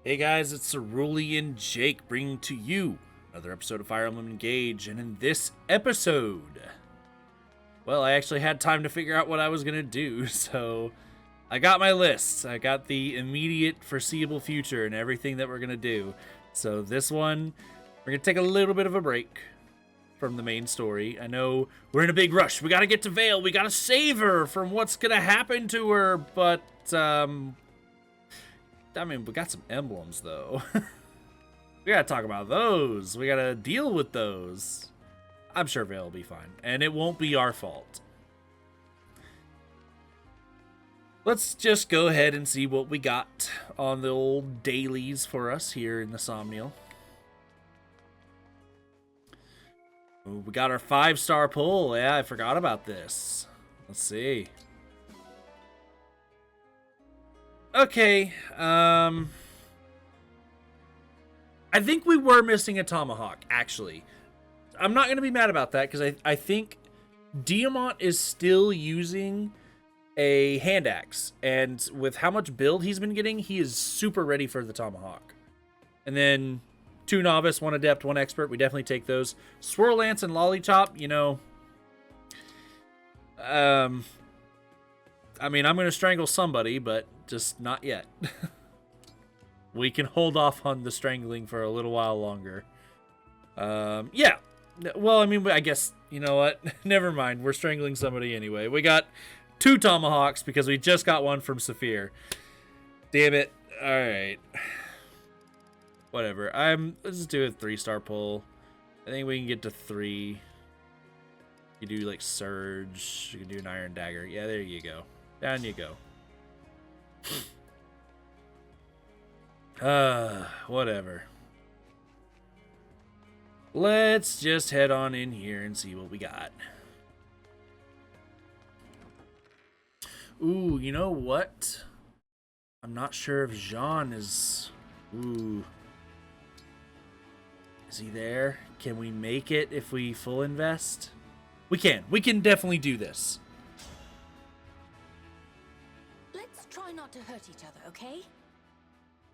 Hey guys, it's Cerulean Jake bringing to you another episode of Fire Emblem Engage, and in this episode, well, I actually had time to figure out what I was going to do, so I got my list. I got the immediate foreseeable future and everything that we're going to do. So this one, we're going to take a little bit of a break from the main story. I know we're in a big rush. We got to get to Vale. We got to save her from what's going to happen to her, but, I mean, we got some emblems, though. We gotta talk about those. We gotta deal with those. I'm sure Vale will be fine, and it won't be our fault. Let's just go ahead and see what we got on the old dailies for us here in the Somniel. Ooh, we got our 5-star pull. Yeah, I forgot about this. Let's see. Okay, I think we were missing a tomahawk, actually. I'm not going to be mad about that, because I think Diamant is still using a hand axe, and with how much build he's been getting, he is super ready for the tomahawk. And then 2 novice, 1 adept, 1 expert, we definitely take those. Swirl Lance and Lollipop, you know, I mean, I'm going to strangle somebody, but just not yet. We can hold off on the strangling for a little while longer. Yeah. Well, I mean, I guess, you know what? Never mind. We're strangling somebody anyway. We got 2 tomahawks because we just got 1 from Saphir. Damn it. All right. Whatever. Let's just do a 3-star pull. I think we can get to 3. You do like Surge. You can do an Iron Dagger. Yeah, there you go. Down you go. Whatever. Let's just head on in here and see what we got. Ooh, you know what? I'm not sure if Jean is... Ooh. Is he there? Can we make it if we full invest? We can. We can definitely do this. Let's try not to hurt each other, okay?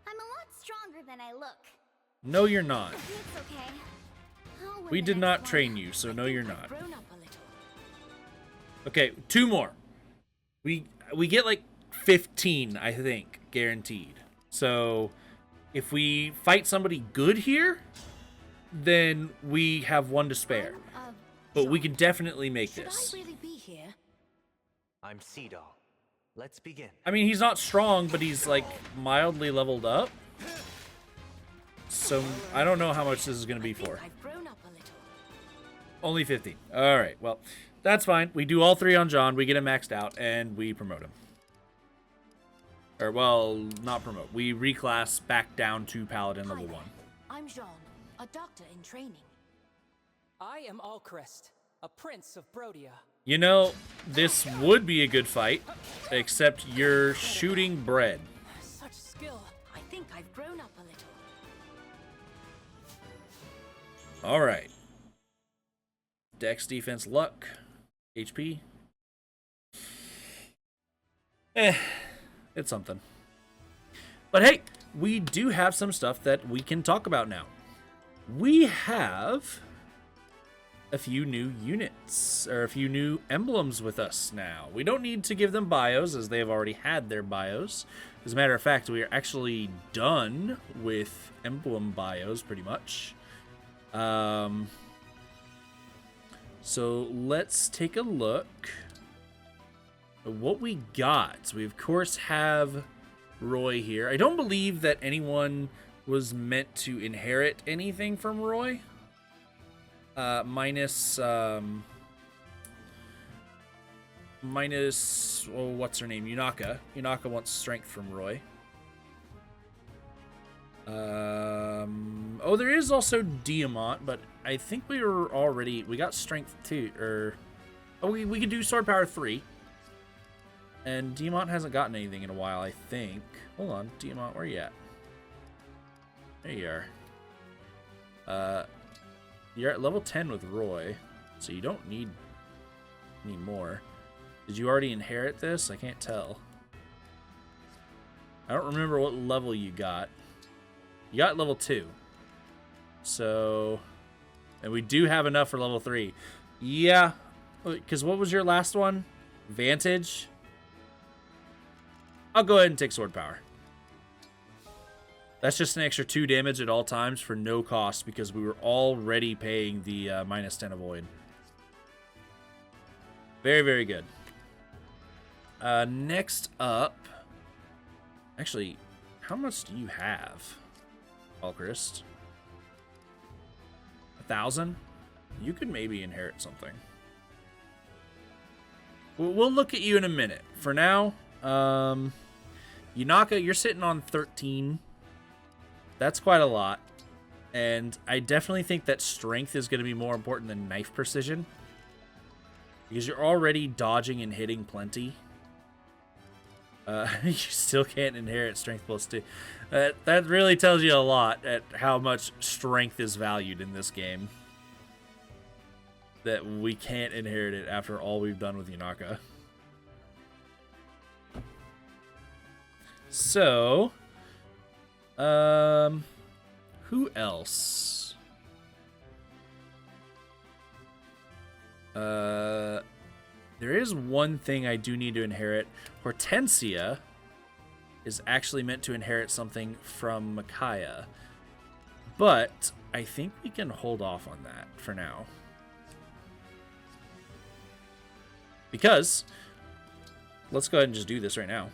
I'm a lot stronger than I look. No, you're not. It's okay. We did not train you, so no, you're not. Okay, 2 more. We get like 15, I think, guaranteed. So if we fight somebody good here, then we have 1 to spare. But we can definitely make this. Should I really be here? I'm Cedar. Let's begin. I mean, he's not strong, but he's like mildly leveled up. So I don't know how much this is going to be for. I've grown up a little. Only 15. All right, well, that's fine. We do all 3 on John. We get him maxed out, and we promote him. Or, well, not promote. We reclass back down to Paladin level 1. I'm Jean, a doctor in training. I am Alcrest, a prince of Brodia. You know, this would be a good fight, except you're shooting bread. Such skill. I think I've grown up a little. All right. Dex, defense, luck, HP. It's something. But hey, we do have some stuff that we can talk about now. We have a few new units, or a few new emblems with us now. We don't need to give them bios, as they have already had their bios. As a matter of fact, we are actually done with emblem bios, pretty much. So let's take a look at what we got. So we, of course, have Roy here. I don't believe that anyone was meant to inherit anything from Roy. Minus, oh, what's her name? Yunaka. Yunaka wants strength from Roy. Oh, there is also Diamant, but I think we got strength 2, or, oh, we could do sword power 3. And Diamant hasn't gotten anything in a while, I think. Hold on, Diamant, where you at? There you are. You're at level 10 with Roy, so you don't need any more. Did you already inherit this? I can't tell. I don't remember what level you got. You got level 2. So, and we do have enough for level 3. Yeah, because what was your last one? Vantage? I'll go ahead and take sword power. That's just an extra 2 damage at all times for no cost because we were already paying the minus 10 avoid. Very, very good. Next up... Actually, how much do you have, Alchrist? 1,000? You could maybe inherit something. We'll look at you in a minute. For now, Yunaka, you're sitting on 13. That's quite a lot. And I definitely think that strength is going to be more important than knife precision. Because you're already dodging and hitting plenty. You still can't inherit strength plus 2. That really tells you a lot at how much strength is valued in this game. That we can't inherit it after all we've done with Yunaka. So, who else? There is one thing I do need to inherit. Hortensia is actually meant to inherit something from Micaiah. But I think we can hold off on that for now. Because, let's go ahead and just do this right now.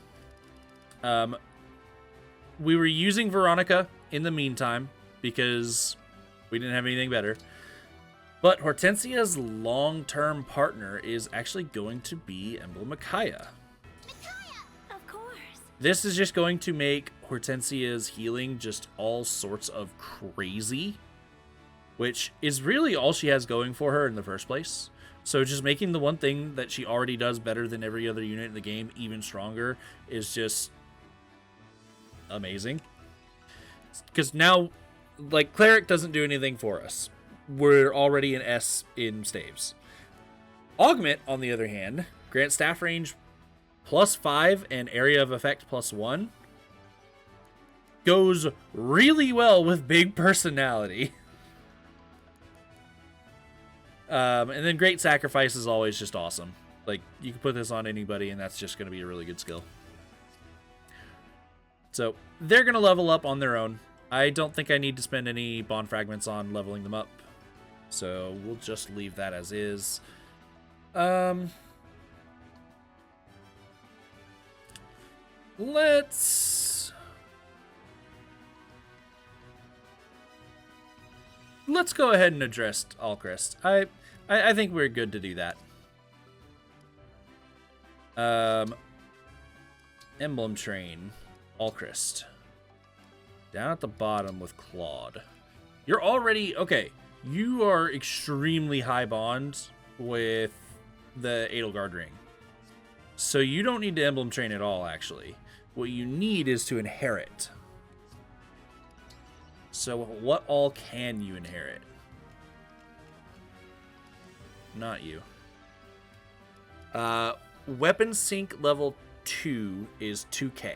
We were using Veronica in the meantime because we didn't have anything better. But Hortensia's long-term partner is actually going to be Emblem Micaiah. Micaiah! Of course. This is just going to make Hortensia's healing just all sorts of crazy, which is really all she has going for her in the first place. So just making the one thing that she already does better than every other unit in the game even stronger is just amazing. Because now, like, Cleric doesn't do anything for us. We're already an S in staves. Augment, on the other hand, grants staff range +5 and area of effect +1. Goes really well with big personality. And then Great Sacrifice is always just awesome. Like, you can put this on anybody, and that's just going to be a really good skill. So, they're going to level up on their own. I don't think I need to spend any bond fragments on leveling them up. So, we'll just leave that as is. Let's go ahead and address Alchrist. I think we're good to do that. Emblem Train, Alchrist. Down at the bottom with Claude. You're already... Okay, you are extremely high bond with the Edelgard ring. So you don't need to Emblem Train at all, actually. What you need is to inherit. So what all can you inherit? Not you. Weapon sync level 2 is 2k.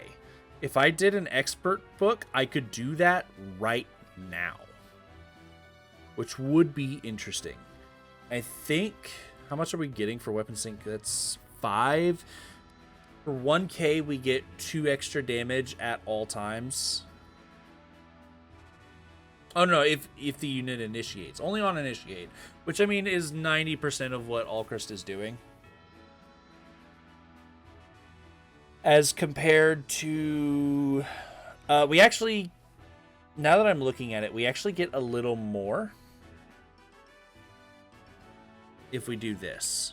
If I did an expert book, I could do that right now. Which would be interesting. I think... How much are we getting for weapon sync? That's 5. For 1k, we get 2 extra damage at all times. Oh, no, if the unit initiates. Only on initiate. Which, I mean, is 90% of what Alchrist is doing. As compared to... we actually... Now that I'm looking at it, we actually get a little more. If we do this.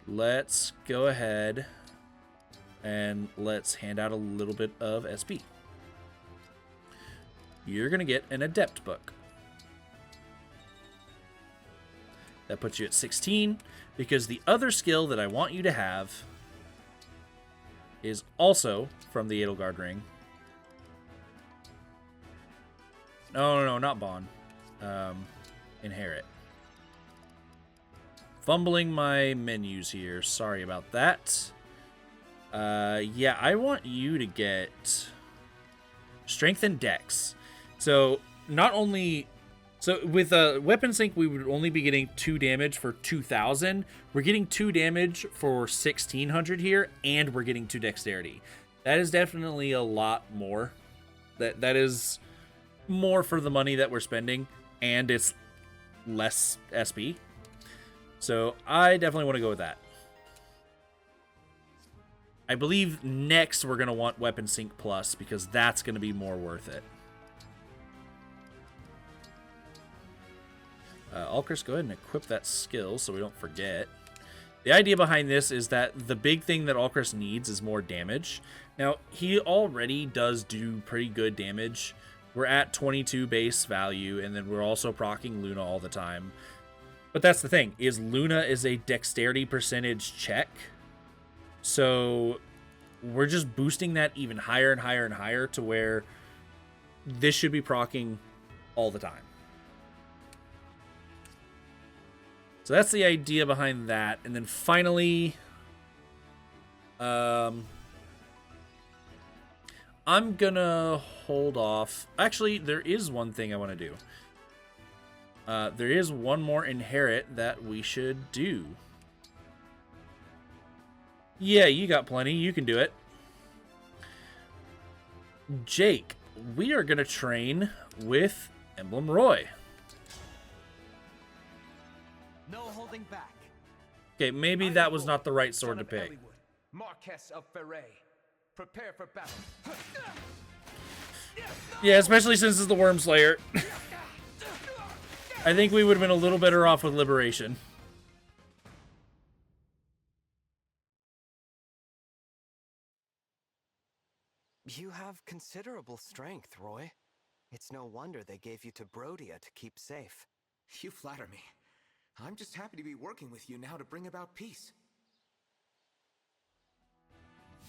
Let's go ahead and let's hand out a little bit of SP. You're going to get an Adept book. That puts you at 16, because the other skill that I want you to have is also from the Edelgard ring. No, not Bond. Inherit. Fumbling my menus here. Sorry about that. Yeah, I want you to get strength and dex. So not only... So with weapon sync, we would only be getting 2 damage for 2,000. We're getting 2 damage for 1,600 here, and we're getting 2 dexterity. That is definitely a lot more. That is more for the money that we're spending, and it's less SP. So I definitely want to go with that. I believe next we're going to want weapon sync plus, because that's going to be more worth it. Alcris, go ahead and equip that skill so we don't forget. The idea behind this is that the big thing that Alcris needs is more damage. Now, he already does do pretty good damage. We're at 22 base value, and then we're also proccing Luna all the time. But that's the thing, is Luna is a dexterity percentage check. So we're just boosting that even higher and higher and higher to where this should be proccing all the time. So that's the idea behind that. And then finally, I'm gonna hold off. Actually, there is one thing I want to do. There is one more inherit that we should do. Yeah, you got plenty. You can do it. Jake, we are gonna train with Emblem Roy. No holding back. Okay, maybe that was not the right sword to pick. Marquess of Ferre. Prepare for battle. Yeah, especially since it's the Worm Slayer. I think we would have been a little better off with Liberation. You have considerable strength, Roy. It's no wonder they gave you to Brodia to keep safe. You flatter me. I'm just happy to be working with you now to bring about peace.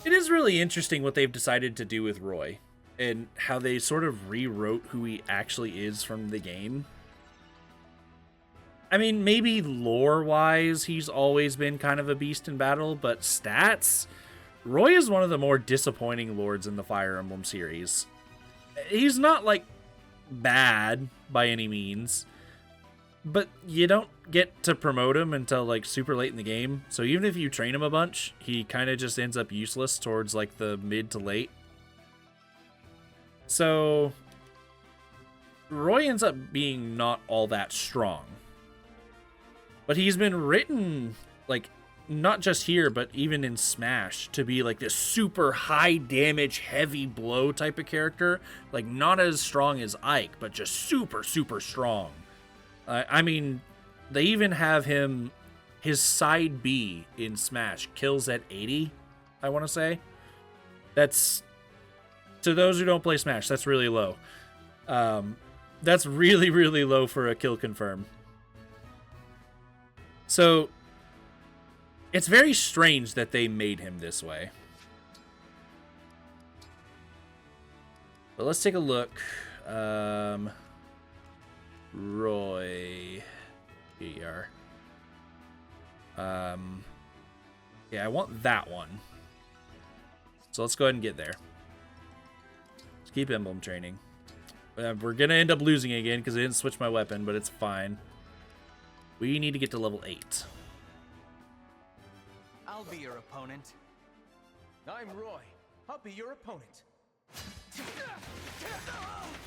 It is really interesting what they've decided to do with Roy and how they sort of rewrote who he actually is from the game. I mean, maybe lore-wise, he's always been kind of a beast in battle, but stats? Roy is one of the more disappointing lords in the Fire Emblem series. He's not, like, bad by any means, but you don't get to promote him until, like, super late in the game. So even if you train him a bunch, he kind of just ends up useless towards, like, the mid to late. So Roy ends up being not all that strong. But he's been written, like, not just here, but even in Smash, to be, like, this super high damage, heavy blow type of character. Like, not as strong as Ike, but just super, super strong. I mean, they even have him, his side B in Smash kills at 80, I want to say. That's, to those who don't play Smash, that's really low. That's really, really low for a kill confirm. So, it's very strange that they made him this way. But let's take a look. Roy. Here you are. Yeah, I want that one. So let's go ahead and get there. Let's keep Emblem training. We're going to end up losing again because I didn't switch my weapon, but it's fine. We need to get to level 8. I'll be your opponent. I'm Roy. I'll be your opponent.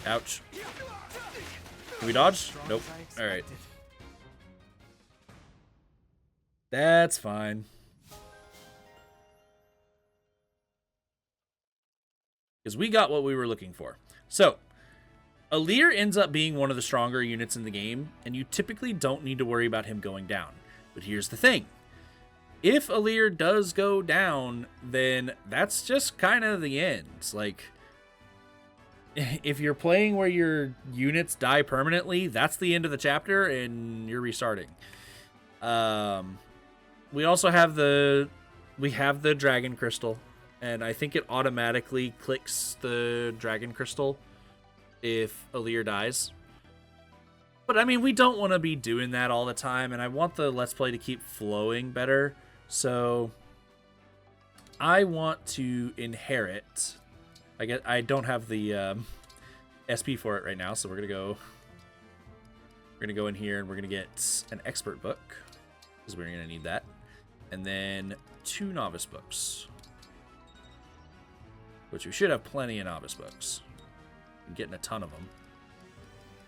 Ouch. Can we dodge? Strong Nope. as I Alright. expected. That's fine. Because we got what we were looking for. So, Alear ends up being one of the stronger units in the game, and you typically don't need to worry about him going down. But here's the thing. If Alear does go down, then that's just kind of the end. Like, if you're playing where your units die permanently, that's the end of the chapter, and you're restarting. We also have the Dragon Crystal, and I think it automatically clicks the Dragon Crystal if Alear dies. But I mean, we don't want to be doing that all the time, and I want the Let's Play to keep flowing better. So I want to inherit. I don't have the SP for it right now, so we're gonna go in here and we're gonna get an expert book because we're gonna need that, and then 2 novice books, which we should have plenty of novice books. I'm getting a ton of them.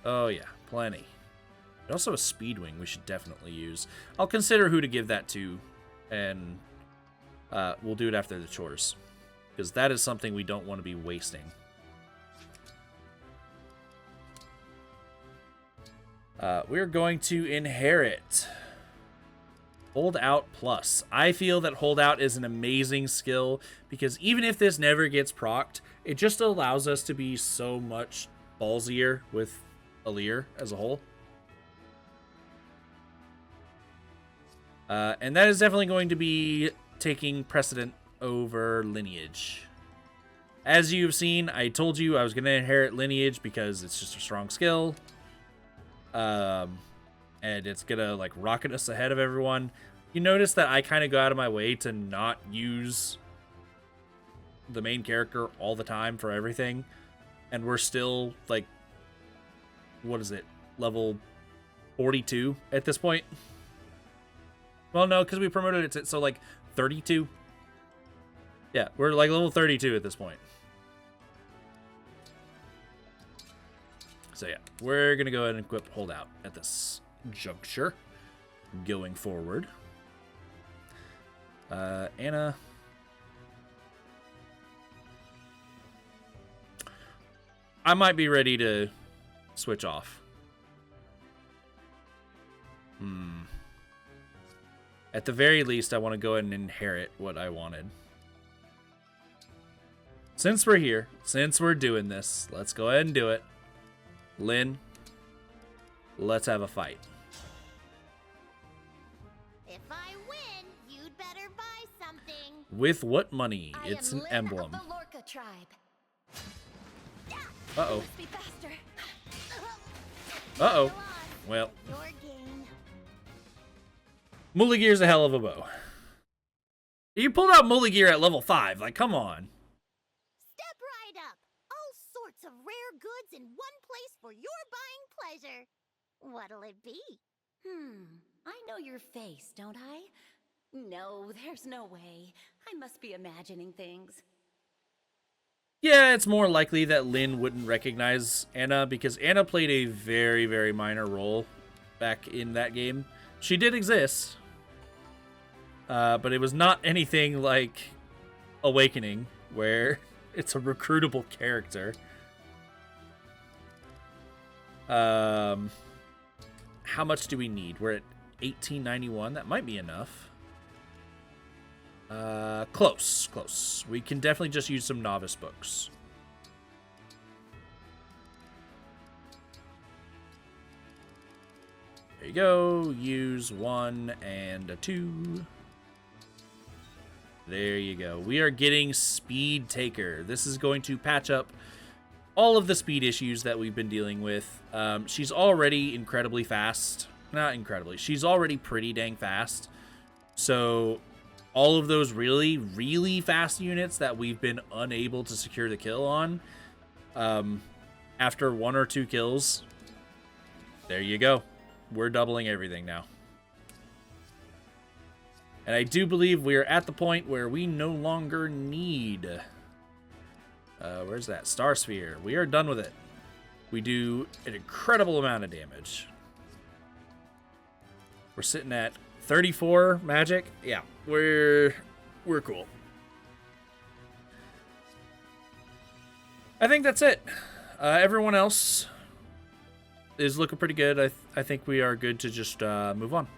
Oh yeah, plenty. Also a speed wing we should definitely use. I'll consider who to give that to, and we'll do it after the chores, because that is something we don't want to be wasting. We're going to inherit Hold Out Plus. I feel that Hold Out is an amazing skill, because even if this never gets procced, it just allows us to be so much ballsier with Alear as a whole. And that is definitely going to be taking precedent over Lineage. As you've seen, I told you I was going to inherit Lineage because it's just a strong skill. And it's going to like rocket us ahead of everyone. You notice that I kind of go out of my way to not use the main character all the time for everything. And we're still like, what is it? Level 42 at this point. Well, no, because we promoted it to, so like 32. Yeah, we're like level 32 at this point. So yeah, we're going to go ahead and equip Hold Out at this juncture going forward. Anna. I might be ready to switch off. At the very least, I want to go ahead and inherit what I wanted. Since we're here, since we're doing this, let's go ahead and do it. Lynn, let's have a fight. If I win, you'd better buy something. With what money? It's an Lynn emblem. Of the Lorca tribe. Uh-oh. Must be faster. Uh-oh. Go on. Well, Your game. Mulligear's a hell of a bow. You pulled out Mulligear at level 5. Like, come on. Step right up. All sorts of rare goods in one place for your buying pleasure. What'll it be? I know your face, don't I? No, there's no way. I must be imagining things. Yeah, it's more likely that Lynn wouldn't recognize Anna because Anna played a very, very minor role back in that game. She did exist, but it was not anything like Awakening, where it's a recruitable character. How much do we need? We're at 1891. That might be enough. Close. We can definitely just use some novice books. There you go. Use 1 and a 2. There you go. We are getting Speed Taker. This is going to patch up all of the speed issues that we've been dealing with. She's already incredibly fast. Not incredibly. She's already pretty dang fast. So all of those really, really fast units that we've been unable to secure the kill on, after 1 or 2 kills, there you go. We're doubling everything now. And I do believe we're at the point where we no longer need... where's that? Star Sphere. We are done with it. We do an incredible amount of damage. We're sitting at 34 magic. Yeah, we're cool. I think that's it. Everyone else is looking pretty good. I think we are good to just move on.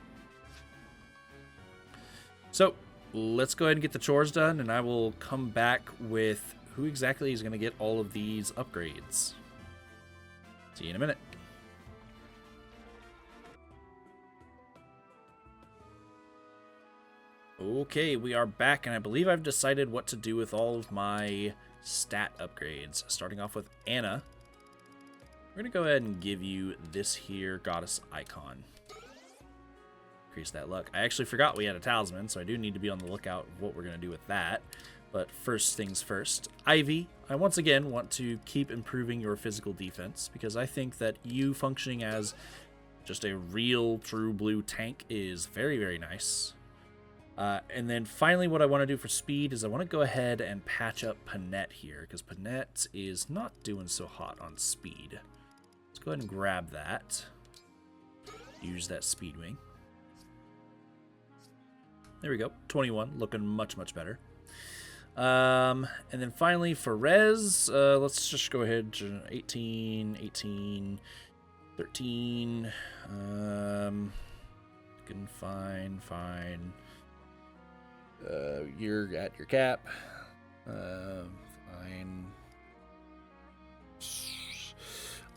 So let's go ahead and get the chores done, and I will come back with who exactly is going to get all of these upgrades. See you in a minute. Okay, we are back, and I believe I've decided what to do with all of my stat upgrades. Starting off with Anna. We're going to go ahead and give you this here goddess icon. Increase that luck. I actually forgot we had a talisman, so I do need to be on the lookout of what we're going to do with that. But first things first, Ivy, I once again want to keep improving your physical defense because I think that you functioning as just a real true blue tank is very, very nice. And then finally what I want to do for speed is I want to go ahead and patch up Panette here because Panette is not doing so hot on speed. Let's go ahead and grab that. Use that speed wing. There we go. 21, looking much, much better. And then finally for res, let's just go ahead to 18, 18, 13. Good, fine. You're at your cap. Fine.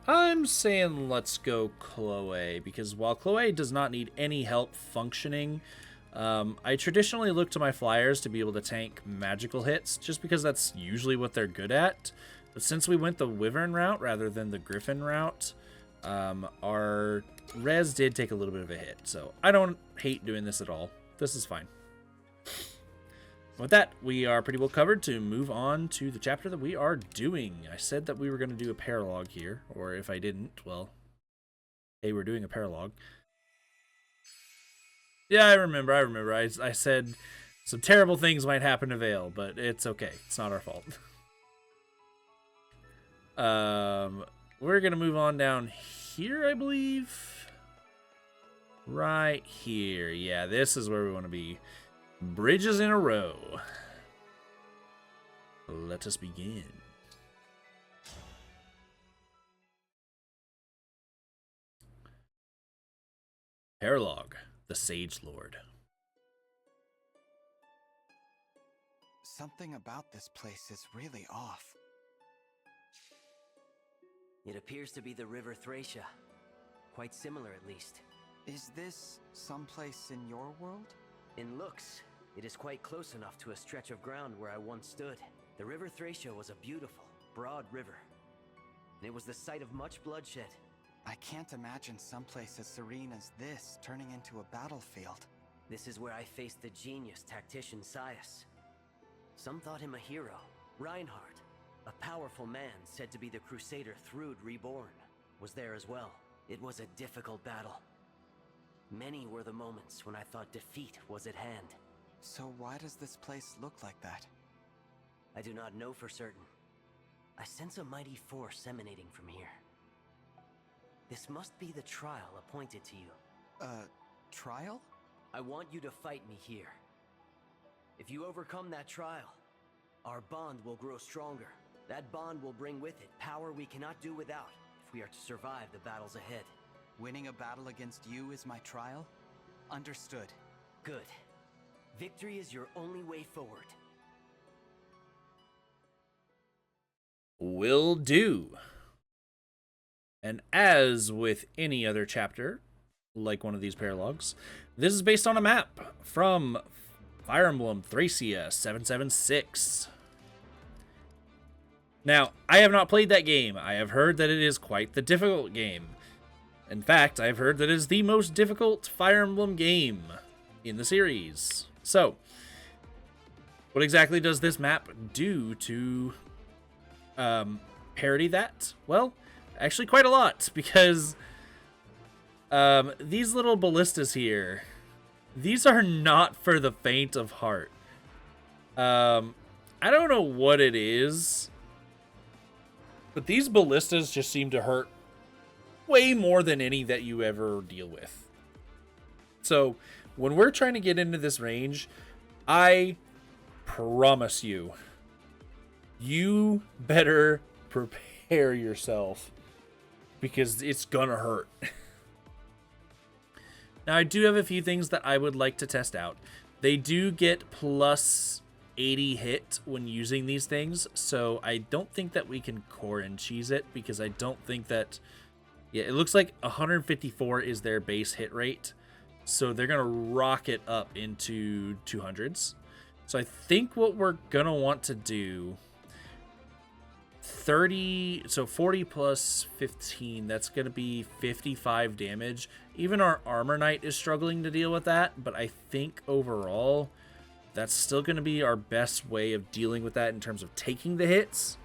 I'm saying let's go Chloe, because while Chloe does not need any help functioning, I traditionally look to my flyers to be able to tank magical hits, just because that's usually what they're good at. But since we went the Wyvern route rather than the Griffin route, our res did take a little bit of a hit. So I don't hate doing this at all. This is fine. With that, we are pretty well covered to move on to the chapter that we are doing. I said that we were going to do a paralogue here, or if I didn't, well, hey, we're doing a paralogue. Yeah, I remember. I said some terrible things might happen to Vale, but it's okay. It's not our fault. We're going to move on down here, I believe. Right here. Yeah, this is where we want to be. Bridges in a row. Let us begin. Paralogue, the Sage Lord. Something about this place is really off. It appears to be the River Thracia. Quite similar, at least. Is this someplace in your world? In looks, it is quite close enough to a stretch of ground where I once stood. The River Thracia was a beautiful, broad river, and it was the site of much bloodshed. I can't imagine someplace as serene as this turning into a battlefield. This is where I faced the genius tactician Sias. Some thought him a hero. Reinhardt, a powerful man said to be the Crusader Thrud reborn, was there as well. It was a difficult battle. Many were the moments when I thought defeat was at hand. So why does this place look like that? I do not know for certain. I sense a mighty force emanating from here. This must be the trial appointed to you. Trial? I want you to fight me here. If you overcome that trial, our bond will grow stronger. That bond will bring with it power we cannot do without if we are to survive the battles ahead. Winning a battle against you is my trial? Understood. Good. Victory is your only way forward. Will do. And as with any other chapter, like one of these paralogs, this is based on a map from Fire Emblem Thracia 776. Now, I have not played that game. I have heard that it is quite the difficult game. In fact, I've heard that it is the most difficult Fire Emblem game in the series. So, what exactly does this map do to parody that? Well, actually quite a lot, because these little ballistas here, these are not for the faint of heart. I don't know what it is, but these ballistas just seem to hurt way more than any that you ever deal with. So when we're trying to get into this range, I promise you, you better prepare yourself, because it's gonna hurt. Now, I do have a few things that I would like to test out. They do get plus 80 hit when using these things, so I don't think that we can core and cheese it, because I don't think that... Yeah, it looks like 154 is their base hit rate, so they're gonna rocket up into 200s. So I think what we're gonna want to do... 30, so 40 plus 15, that's going to be 55 damage. Even our Armor Knight is struggling to deal with that, but I think overall that's still going to be our best way of dealing with that in terms of taking the hits.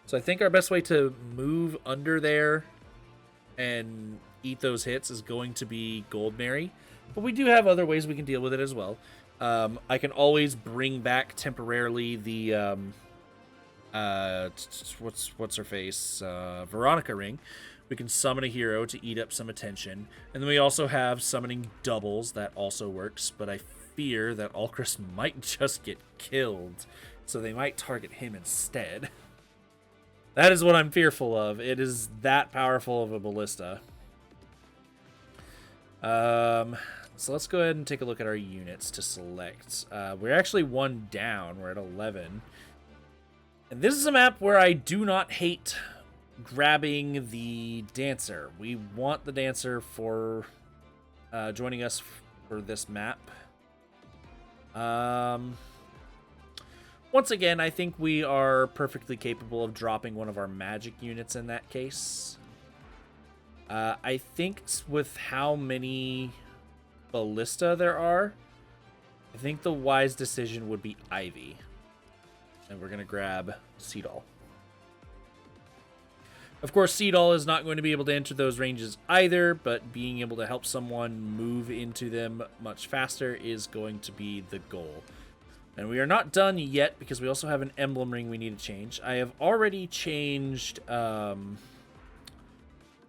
So I think our best way to move under there and eat those hits is going to be Gold Mary. But we do have other ways we can deal with it as well. I can always bring back temporarily the what's her face, Veronica ring. We can summon a hero to eat up some attention, and then we also have summoning doubles that also works. But I fear that Alcris might just get killed, so they might target him instead. That is what I'm fearful of. It is that powerful of a ballista. So let's go ahead and take a look at our units to select. We're actually one down. We're at 11. And this is a map where I do not hate grabbing the dancer. We want the dancer for joining us for this map. Once again, I think we are perfectly capable of dropping one of our magic units in that case. I think with how many ballista there are, I think the wise decision would be Ivy. And we're going to grab Seedall. Of course, Seedall is not going to be able to enter those ranges either, but being able to help someone move into them much faster is going to be the goal. And we are not done yet because we also have an emblem ring we need to change. I have already changed... what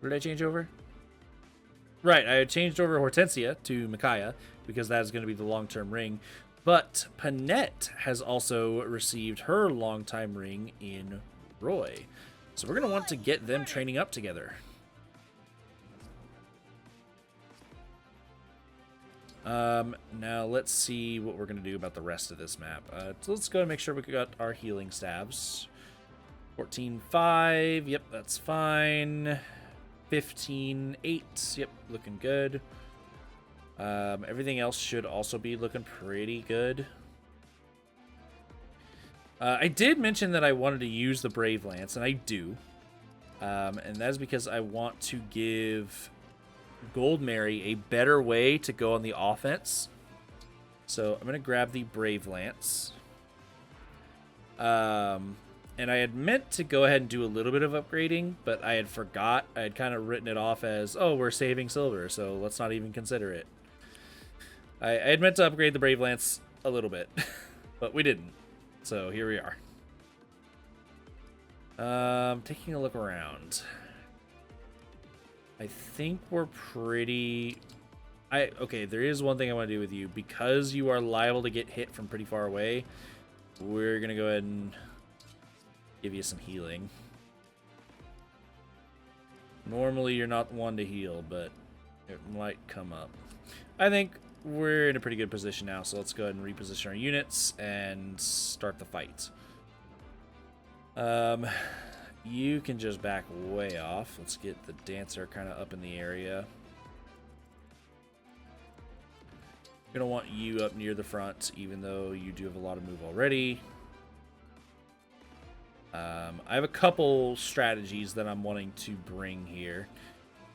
did I change over? Right, I changed over Hortensia to Micaiah because that is going to be the long-term ring. But Panette has also received her long-time ring in Roy. So we're going to want to get them training up together. Now let's see what we're going to do about the rest of this map. So let's go and make sure we got our healing staves. 14-5, yep, that's fine. 15-8, yep, looking good. Everything else should also be looking pretty good. I did mention that I wanted to use the Brave Lance, and I do. And that is because I want to give Gold Mary a better way to go on the offense. So I'm going to grab the Brave Lance. And I had meant to go ahead and do a little bit of upgrading, but I had forgot. I had kind of written it off as, oh, we're saving silver, so let's not even consider it. I had meant to upgrade the Brave Lance a little bit, but we didn't. So here we are. Taking a look around. I think we're pretty... Okay, there is one thing I want to do with you. Because you are liable to get hit from pretty far away, we're going to go ahead and give you some healing. Normally you're not one to heal, but it might come up. I think we're in a pretty good position now, so let's go ahead and reposition our units and start the fight. You can just back way off. Let's get the dancer kind of up in the area. I'm gonna want you up near the front, even though you do have a lot of move already. I have a couple strategies that I'm wanting to bring here.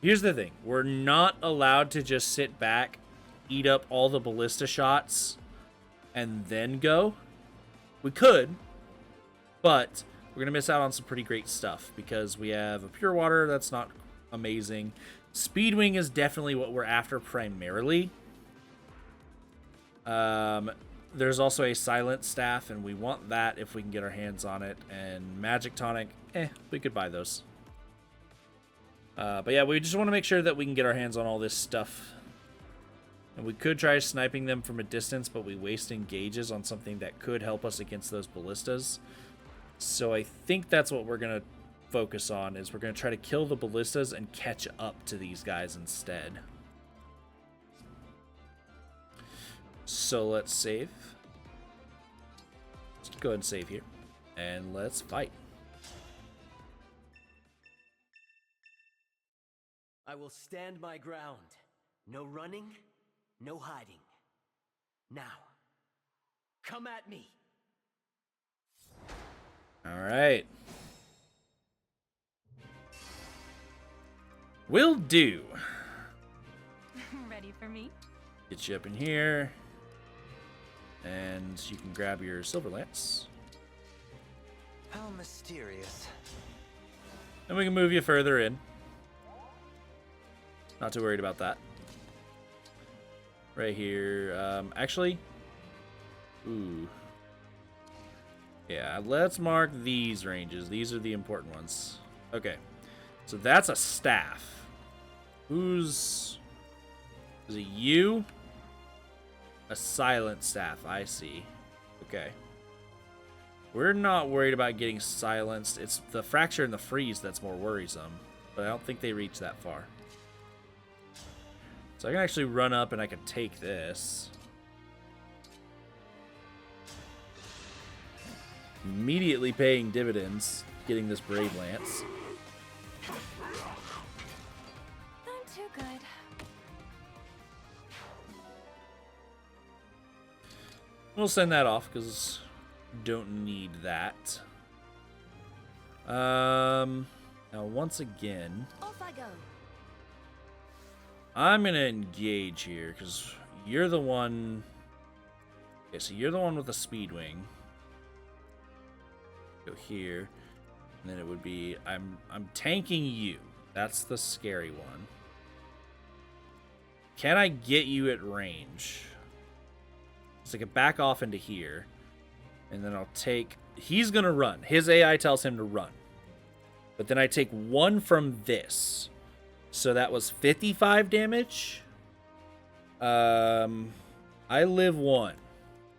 Here's the thing. We're not allowed to just sit back, eat up all the ballista shots, and then go. We could, but we're going to miss out on some pretty great stuff because we have a Pure Water that's not amazing. Speedwing is definitely what we're after primarily. There's also a Silent Staff, and we want that if we can get our hands on it. And Magic Tonic, we could buy those. But yeah, we just want to make sure that we can get our hands on all this stuff. And we could try sniping them from a distance, but we waste engages on something that could help us against those ballistas. So I think that's what we're going to focus on, is we're going to try to kill the ballistas and catch up to these guys instead. So let's save. Let's go ahead and save here. And let's fight. I will stand my ground. No running, no hiding. Now, come at me. All right. Will do. Ready for me? Get you up in here. And you can grab your silver lance. How mysterious. And we can move you further in. Not too worried about that. Right here. Actually. Ooh. Yeah, let's mark these ranges. These are the important ones. Okay. So that's a staff. Is it you? A silent staff, I see. Okay. We're not worried about getting silenced. It's the fracture and the freeze that's more worrisome. But I don't think they reach that far. So I can actually run up and I can take this. Immediately paying dividends, getting this Brave Lance. I'm too good. We'll send that off because don't need that. Now once again, Off I go. I'm gonna engage here because you're the one. Okay, so you're the one with the speed wing. Go here, and then it would be I'm tanking you. That's the scary one. Can I get you at range? So I can back off into here, and then I'll take. He's gonna run. His AI tells him to run, but then I take one from this. So that was 55 damage. I live 1.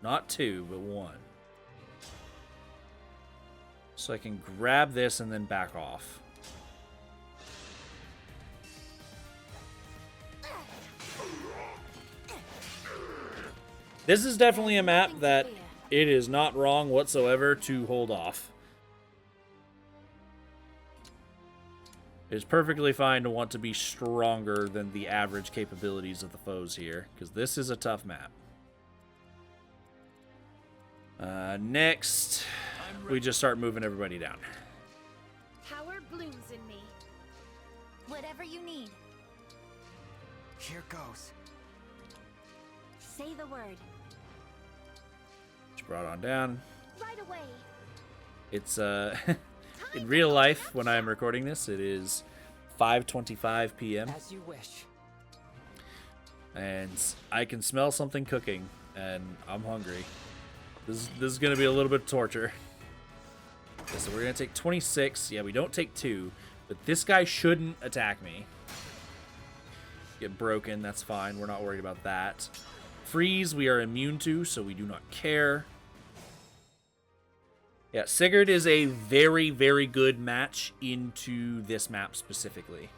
Not 2, but 1. So I can grab this and then back off. This is definitely a map that it is not wrong whatsoever to hold off. It's perfectly fine to want to be stronger than the average capabilities of the foes here, because this is a tough map. Next, we just start moving everybody down. Power blooms in me. Whatever you need. Here goes. Say the word. Just brought on down. Right away. It's in real life, when I'm recording this, it is 5:25 p.m. As you wish. and I can smell something cooking, and I'm hungry. This is going to be a little bit of torture. Okay, so we're going to take 26. Yeah, we don't take 2, but this guy shouldn't attack me. Get broken, that's fine. We're not worried about that. Freeze, we are immune to, so we do not care. Yeah, Sigurd is a very, very good match into this map specifically.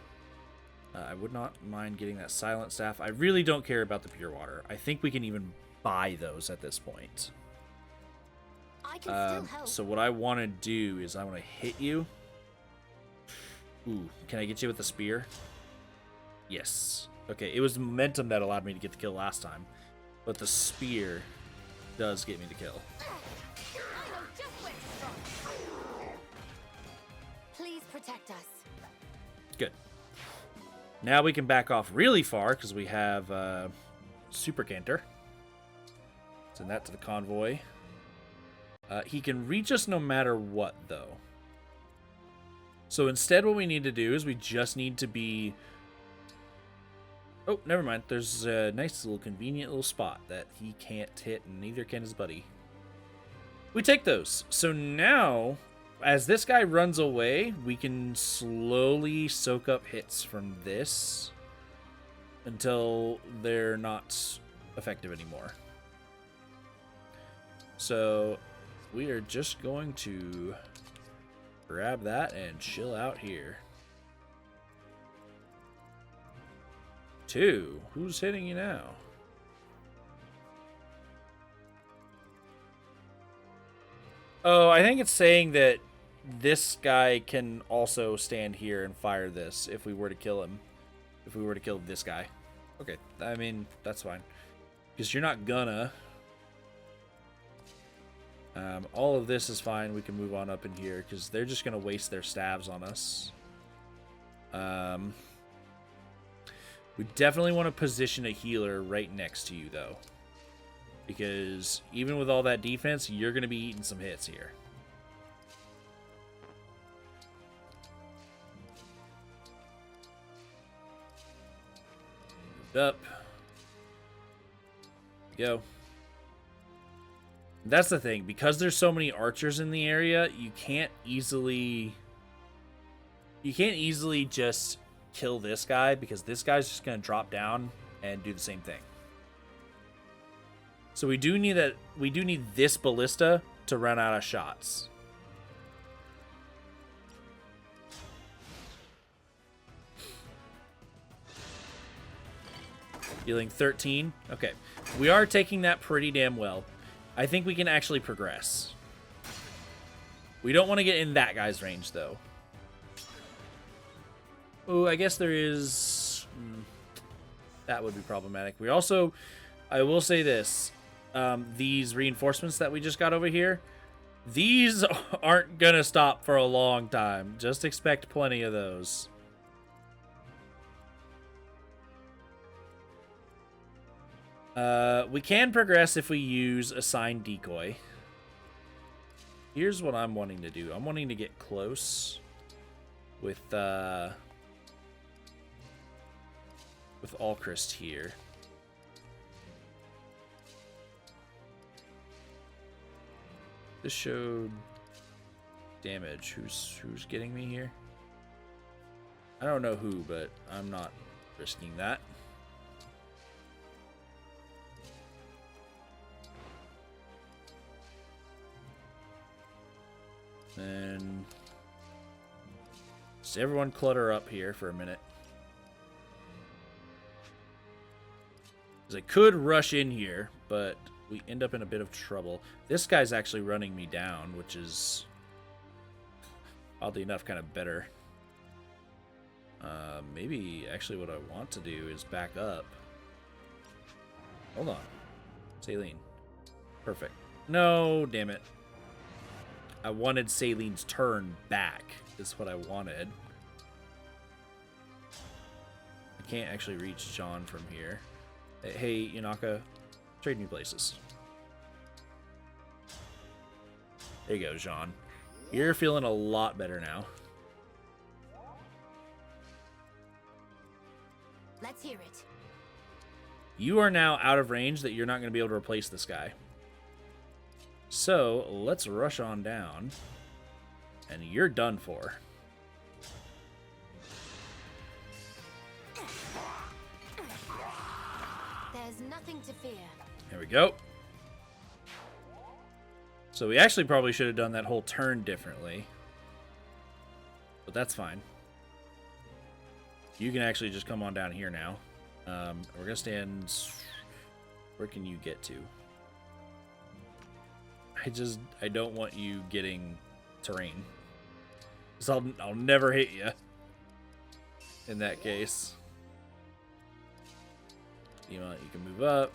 I would not mind getting that Silent Staff. I really don't care about the Pure Water. I think we can even buy those at this point. I can still help. So what I want to do is I want to hit you. Ooh, can I get you with the spear? Yes. Okay, it was momentum that allowed me to get the kill last time, but the spear does get me the kill. Please protect us. Good. Now we can back off really far because we have Super Canter. Send that to the convoy. He can reach us no matter what, though. So instead what we need to do is we just need to be... Oh, never mind. There's a nice little convenient little spot that he can't hit, and neither can his buddy. We take those. So now, as this guy runs away, we can slowly soak up hits from this until they're not effective anymore. So we are just going to grab that and chill out here. 2. Who's hitting you now? Oh, I think it's saying that this guy can also stand here and fire this if we were to kill him. If we were to kill this guy. Okay, I mean, that's fine. Because you're not gonna. All of this is fine. We can move on up in here because they're just going to waste their stabs on us. We definitely want to position a healer right next to you, though. Because even with all that defense, you're going to be eating some hits here. Moved up. Go. That's the thing. Because there's so many archers in the area, you can't easily just kill this guy, because this guy's just going to drop down and do the same thing. So we do need this ballista to run out of shots. Dealing 13. Okay. We are taking that pretty damn well. I think we can actually progress. We don't want to get in that guy's range, though. Oh, I guess there is... that would be problematic. We also... I will say this. These reinforcements that we just got over here, these aren't going to stop for a long time. Just expect plenty of those. We can progress if we use assigned decoy. Here's what I'm wanting to do. I'm wanting to get close with Alchrist here. This showed damage. Who's getting me here? I don't know who, but I'm not risking that. And just everyone clutter up here for a minute. Because I could rush in here, but we end up in a bit of trouble. This guy's actually running me down, which is, oddly enough, kind of better. Maybe actually what I want to do is back up. Hold on. Saline. Perfect. No, damn it. I wanted Saline's turn back, is what I wanted. I can't actually reach John from here. Hey, Yanaka, trade me places. There you go, Jean. You're feeling a lot better now. Let's hear it. You are now out of range that you're not going to be able to replace this guy. So, let's rush on down. And you're done for. There's nothing to fear. There we go. So we actually probably should have done that whole turn differently. But that's fine. You can actually just come on down here now. We're going to stand... Where can you get to? I don't want you getting terrain. So I'll never hit you. In that case. You can move up.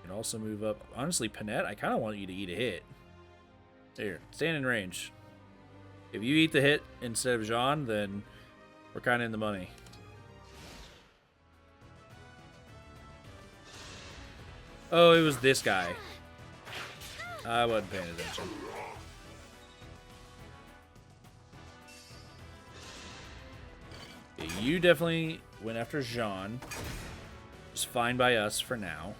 You can also move up. Honestly, Panette, I kind of want you to eat a hit. There, stand in range. If you eat the hit instead of Jean, then we're kind of in the money. Oh, it was this guy. I wasn't paying attention. Okay, you definitely went after Jean. Just fine by us for now.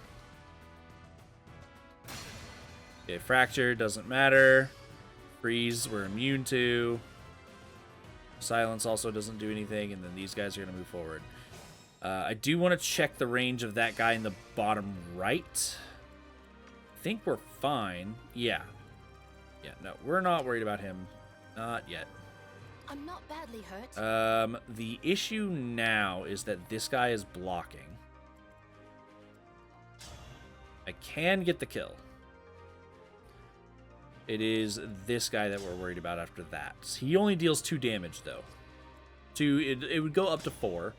Okay, fracture doesn't matter. Freeze we're immune to. Silence also doesn't do anything, and then these guys are going to move forward. I do want to check the range of that guy in the bottom right. I think we're fine. Yeah. Yeah, no, we're not worried about him. Not yet. I'm not badly hurt. The issue now is that this guy is blocking. I can get the kill. It is this guy that we're worried about after that. He only deals 2 damage, though. It would go up to 4.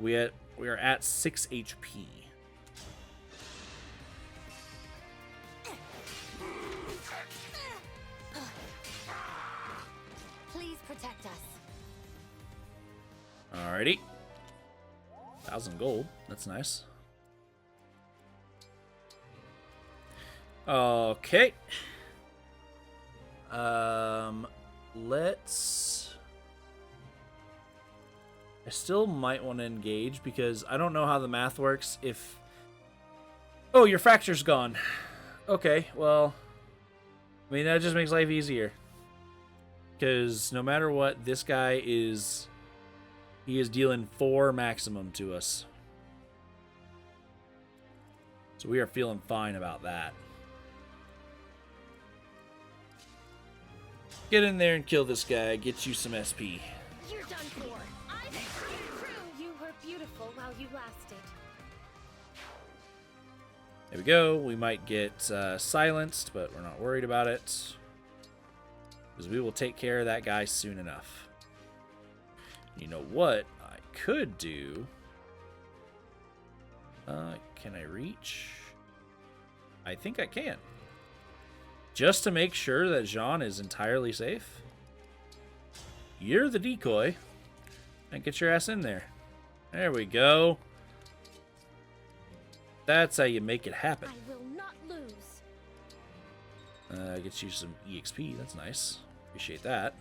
We are at 6 HP. Please protect us. Alrighty. 1,000 gold. That's nice. Okay. Let's... I still might want to engage because I don't know how the math works if... Oh, your fracture's gone. Okay, well... I mean, that just makes life easier. Because no matter what, this guy is... He is dealing 4 maximum to us. So we are feeling fine about that. Get in there and kill this guy. Get you some SP. You're done for. I'm true. You were beautiful while you lasted. There we go. We might get silenced, but we're not worried about it. Because we will take care of that guy soon enough. You know what I could do? Can I reach? I think I can. Just to make sure that Jean is entirely safe. You're the decoy. And get your ass in there. There we go. That's how you make it happen. I will not lose. Get you some EXP. That's nice. Appreciate that.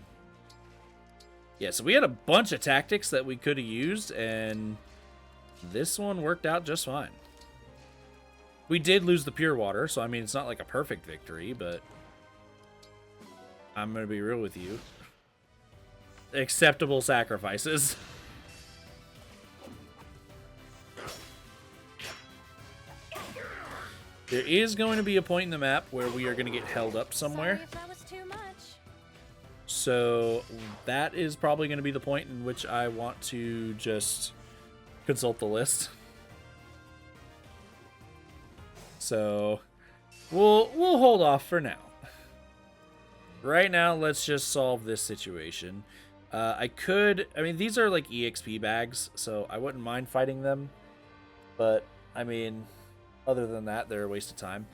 Yeah, so we had a bunch of tactics that we could have used, and this one worked out just fine. We did lose the pure water, so I mean, it's not like a perfect victory, but I'm going to be real with you. Acceptable sacrifices. There is going to be a point in the map where we are going to get held up somewhere. Sorry if that was too much. So that is probably going to be the point in which I want to just consult the list. So we'll hold off for now. Right now, let's just solve this situation. I mean, these are like EXP bags, so I wouldn't mind fighting them. But, I mean, other than that, they're a waste of time.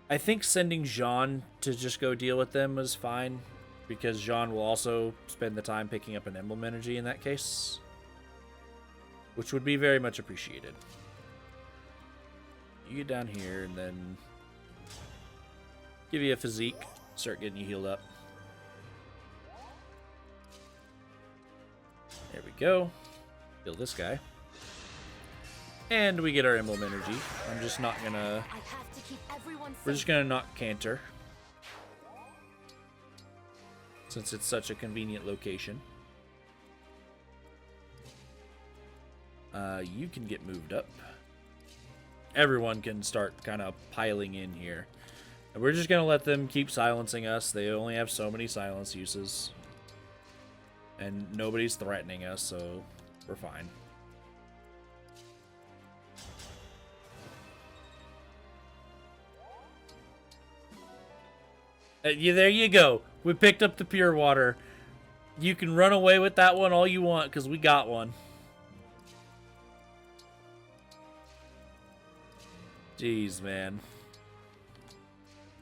I think sending Jean to just go deal with them is fine, because Jean will also spend the time picking up an Emblem energy in that case, which would be very much appreciated. You get down here and then give you a physique, start getting you healed up. There we go. Kill this guy. And we get our Emblem energy. I'm just not gonna... I have to keep everyone We're just gonna knock Cantor, since it's such a convenient location. You can get moved up. Everyone can start kind of piling in here. And we're just gonna let them keep silencing us. They only have so many silence uses. And nobody's threatening us, so we're fine. Yeah, there you go. We picked up the pure water. You can run away with that one all you want, because we got one. Jeez, man.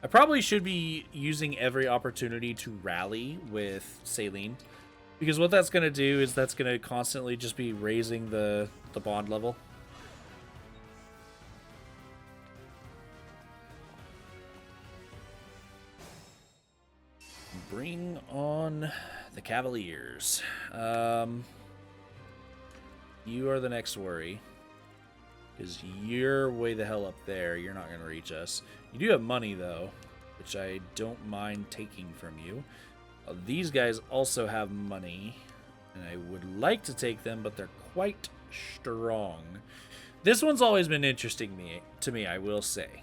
I probably should be using every opportunity to rally with Saline, because what that's going to do is that's going to constantly just be raising the bond level. Bring on the Cavaliers. You are the next worry, because you're way the hell up there. You're not going to reach us. You do have money, though, which I don't mind taking from you. These guys also have money, and I would like to take them, but they're quite strong. This one's always been interesting to me, I will say.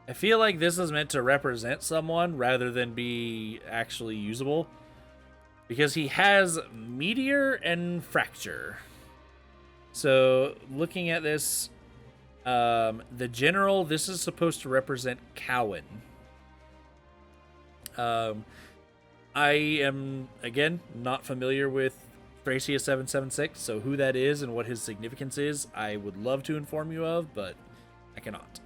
I feel like this is meant to represent someone rather than be actually usable, because he has Meteor and Fracture. So looking at this, the General, this is supposed to represent Cowan. I am, again, not familiar with Thracia 776, so who that is and what his significance is, I would love to inform you of, but I cannot.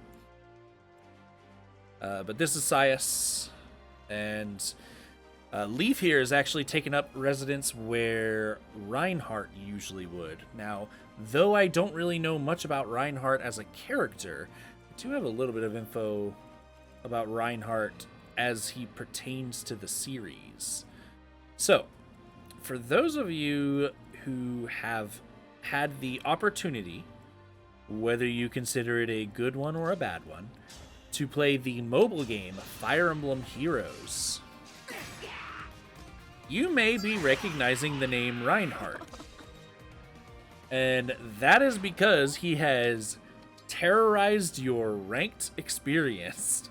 But this is Sias, and Leif here is actually taken up residence where Reinhardt usually would. Now, though I don't really know much about Reinhardt as a character, I do have a little bit of info about Reinhardt as he pertains to the series. So, for those of you who have had the opportunity, whether you consider it a good one or a bad one, to play the mobile game Fire Emblem Heroes, you may be recognizing the name Reinhardt. And that is because he has terrorized your ranked experience.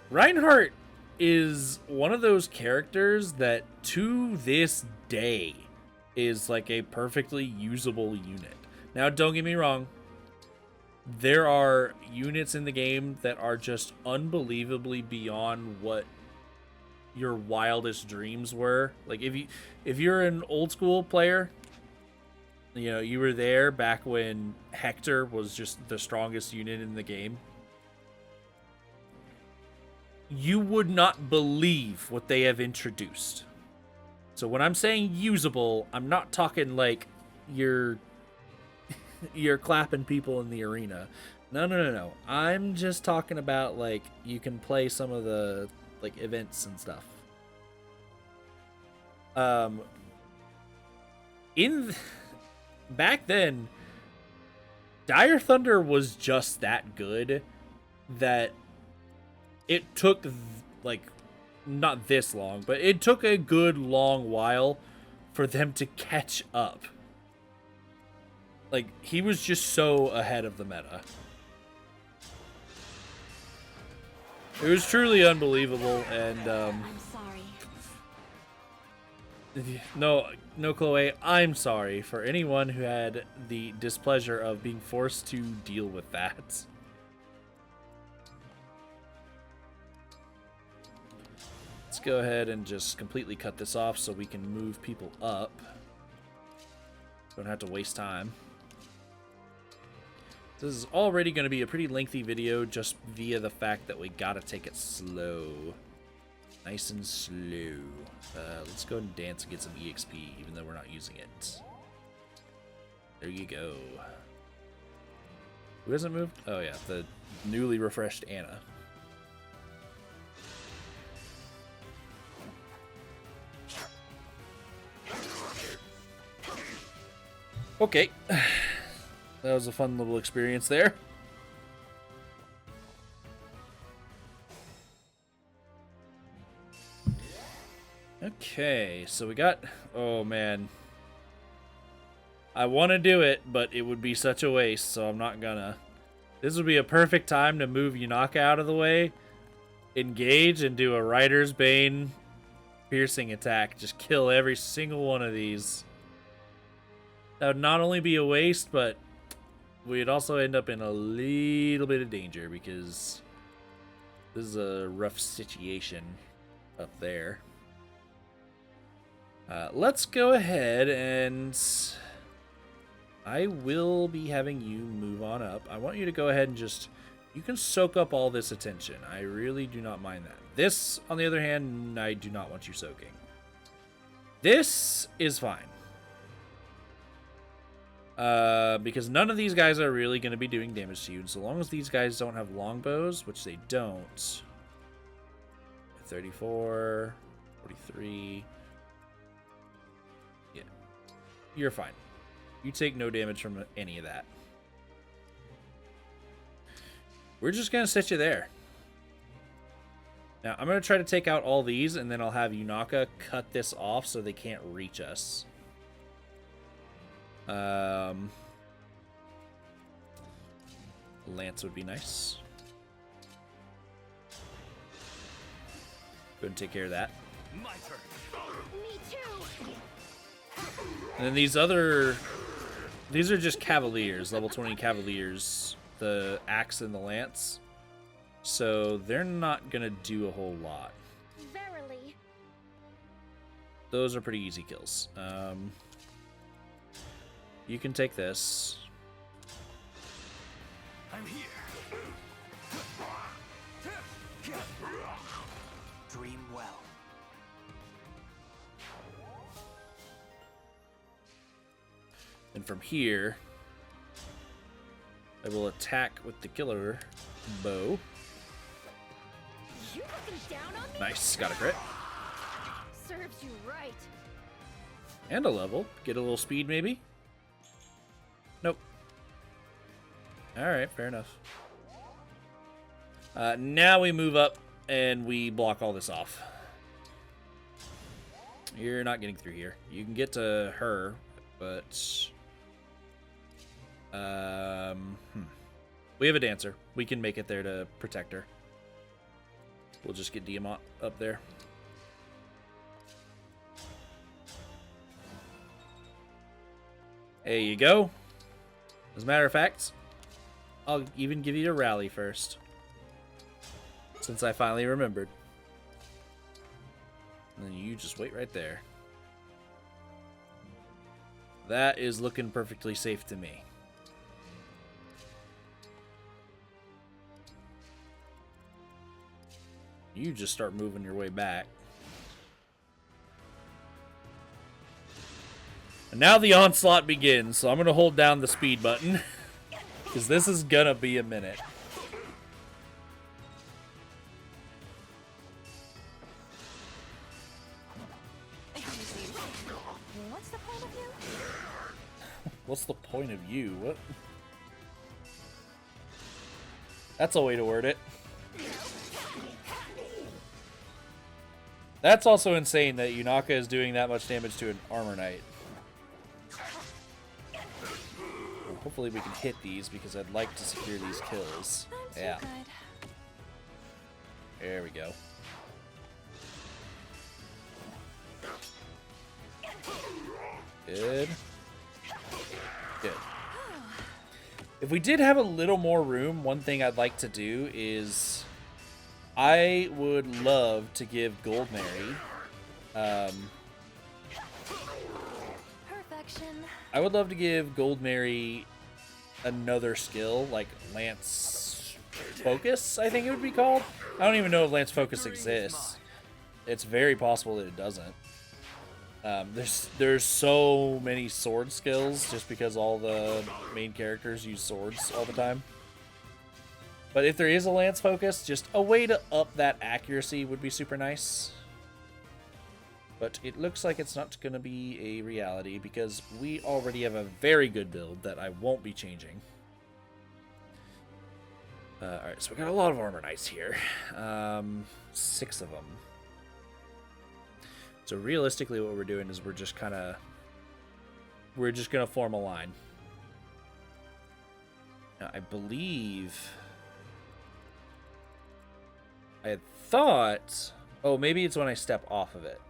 Reinhardt is one of those characters that to this day is like a perfectly usable unit. Now, don't get me wrong. There are units in the game that are just unbelievably beyond what your wildest dreams were. Like if you're an old school player, you know, you were there back when Hector was just the strongest unit in the game. You would not believe what they have introduced. So when I'm saying usable, I'm not talking like you're clapping people in the arena. No. I'm just talking about like you can play some of the like events and stuff. Back then, Dire Thunder was just that good that it took like not this long, but it took a good long while for them to catch up. Like, he was just so ahead of the meta. It was truly unbelievable, and I'm sorry. no, Chloe, I'm sorry for anyone who had the displeasure of being forced to deal with that. Let's go ahead and just completely cut this off so we can move people up. Don't have to waste time. This is already going to be a pretty lengthy video just via the fact that we gotta take it slow. Nice and slow. Let's go and dance and get some EXP, even though we're not using it. There you go. Who hasn't moved? Oh yeah, the newly refreshed Anna. Okay. That was a fun little experience there. Okay, so we got... Oh, man. I want to do it, but it would be such a waste, so I'm not gonna. This would be a perfect time to move Yunaka out of the way, engage, and do a Rider's Bane piercing attack. Just kill every single one of these. That would not only be a waste, but we'd also end up in a little bit of danger because this is a rough situation up there. Let's go ahead and I will be having you move on up. I want you to go ahead and just, you can soak up all this attention. I really do not mind that. This, on the other hand, I do not want you soaking. This is fine. Because none of these guys are really going to be doing damage to you. And so long as these guys don't have longbows, which they don't. 34, 43. Yeah. You're fine. You take no damage from any of that. We're just going to set you there. Now, I'm going to try to take out all these, and then I'll have Yunaka cut this off so they can't reach us. Lance would be nice. Go ahead and take care of that. Me too. And then these other... These are just Cavaliers, level 20 Cavaliers. The Axe and the Lance. So they're not going to do a whole lot. Verily. Those are pretty easy kills. You can take this. I'm here. Dream well. And from here, I will attack with the killer bow. You looking down on me? Nice, got a crit. Serves you right. And a level. Get a little speed, maybe? Nope. Alright, fair enough. Now we move up and we block all this off. You're not getting through here. You can get to her, but... We have a dancer. We can make it there to protect her. We'll just get Diamant up there. There you go. As a matter of fact, I'll even give you a rally first. Since I finally remembered. And then you just wait right there. That is looking perfectly safe to me. You just start moving your way back. And now the onslaught begins, so I'm going to hold down the speed button. Because this is going to be a minute. What's the point of you? What's the point of you? What? That's a way to word it. That's also insane that Yunaka is doing that much damage to an armor knight. Well, hopefully we can hit these because I'd like to secure these kills. Yeah. There we go. Good. Good. If we did have a little more room, one thing I'd like to do is I would love to give Gold Mary Perfection. I would love to give Gold Mary another skill, like Lance Focus, I think it would be called. I don't even know if Lance Focus exists. It's very possible that it doesn't. There's so many sword skills just because all the main characters use swords all the time. But if there is a Lance Focus, just a way to up that accuracy would be super nice. But it looks like it's not going to be a reality because we already have a very good build that I won't be changing. Alright, so we got a lot of armor knights here. 6 of them. So realistically what we're doing is we're just going to form a line. Now, I believe... I had thought... Oh, maybe it's when I step off of it.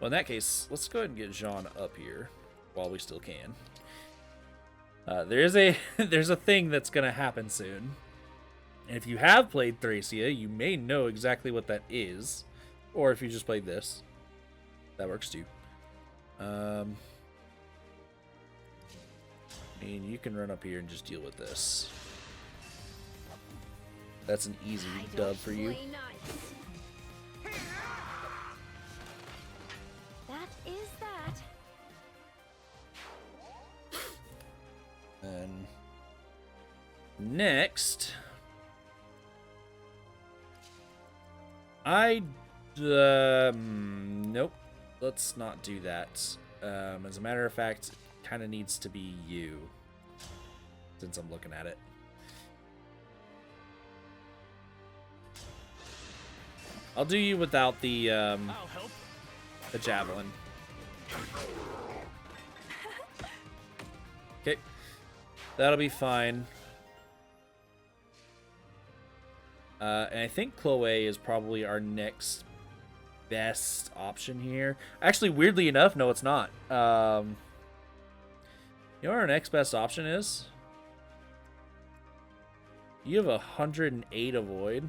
Well, in that case, let's go ahead and get Jean up here while we still can. There's a thing that's going to happen soon. And if you have played Thracia, you may know exactly what that is. Or if you just played this. That works too. I mean, you can run up here and just deal with this. That's an easy dub for you. That is that. And next, nope, let's not do that. As a matter of fact, it kind of needs to be you, since I'm looking at it. I'll do you without the javelin. Okay, that'll be fine. And I think Chloe is probably our next best option here. Actually, weirdly enough, no, it's not. You know what our next best option is? You have 108 avoid.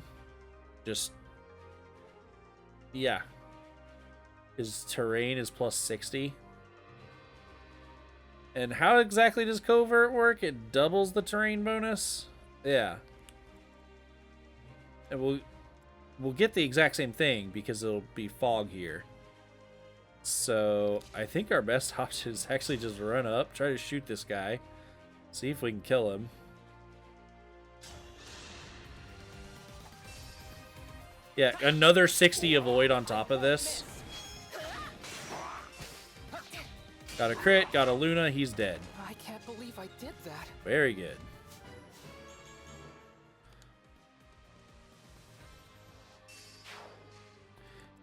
Just... yeah. His terrain is plus 60. And how exactly does covert work? It doubles the terrain bonus? Yeah. And we'll get the exact same thing because it'll be fog here. So I think our best option is actually just run up, try to shoot this guy, See if we can kill him. Yeah, another 60 avoid on top of this. Got a crit, got a Luna, he's dead. I can't believe I did that. Very good.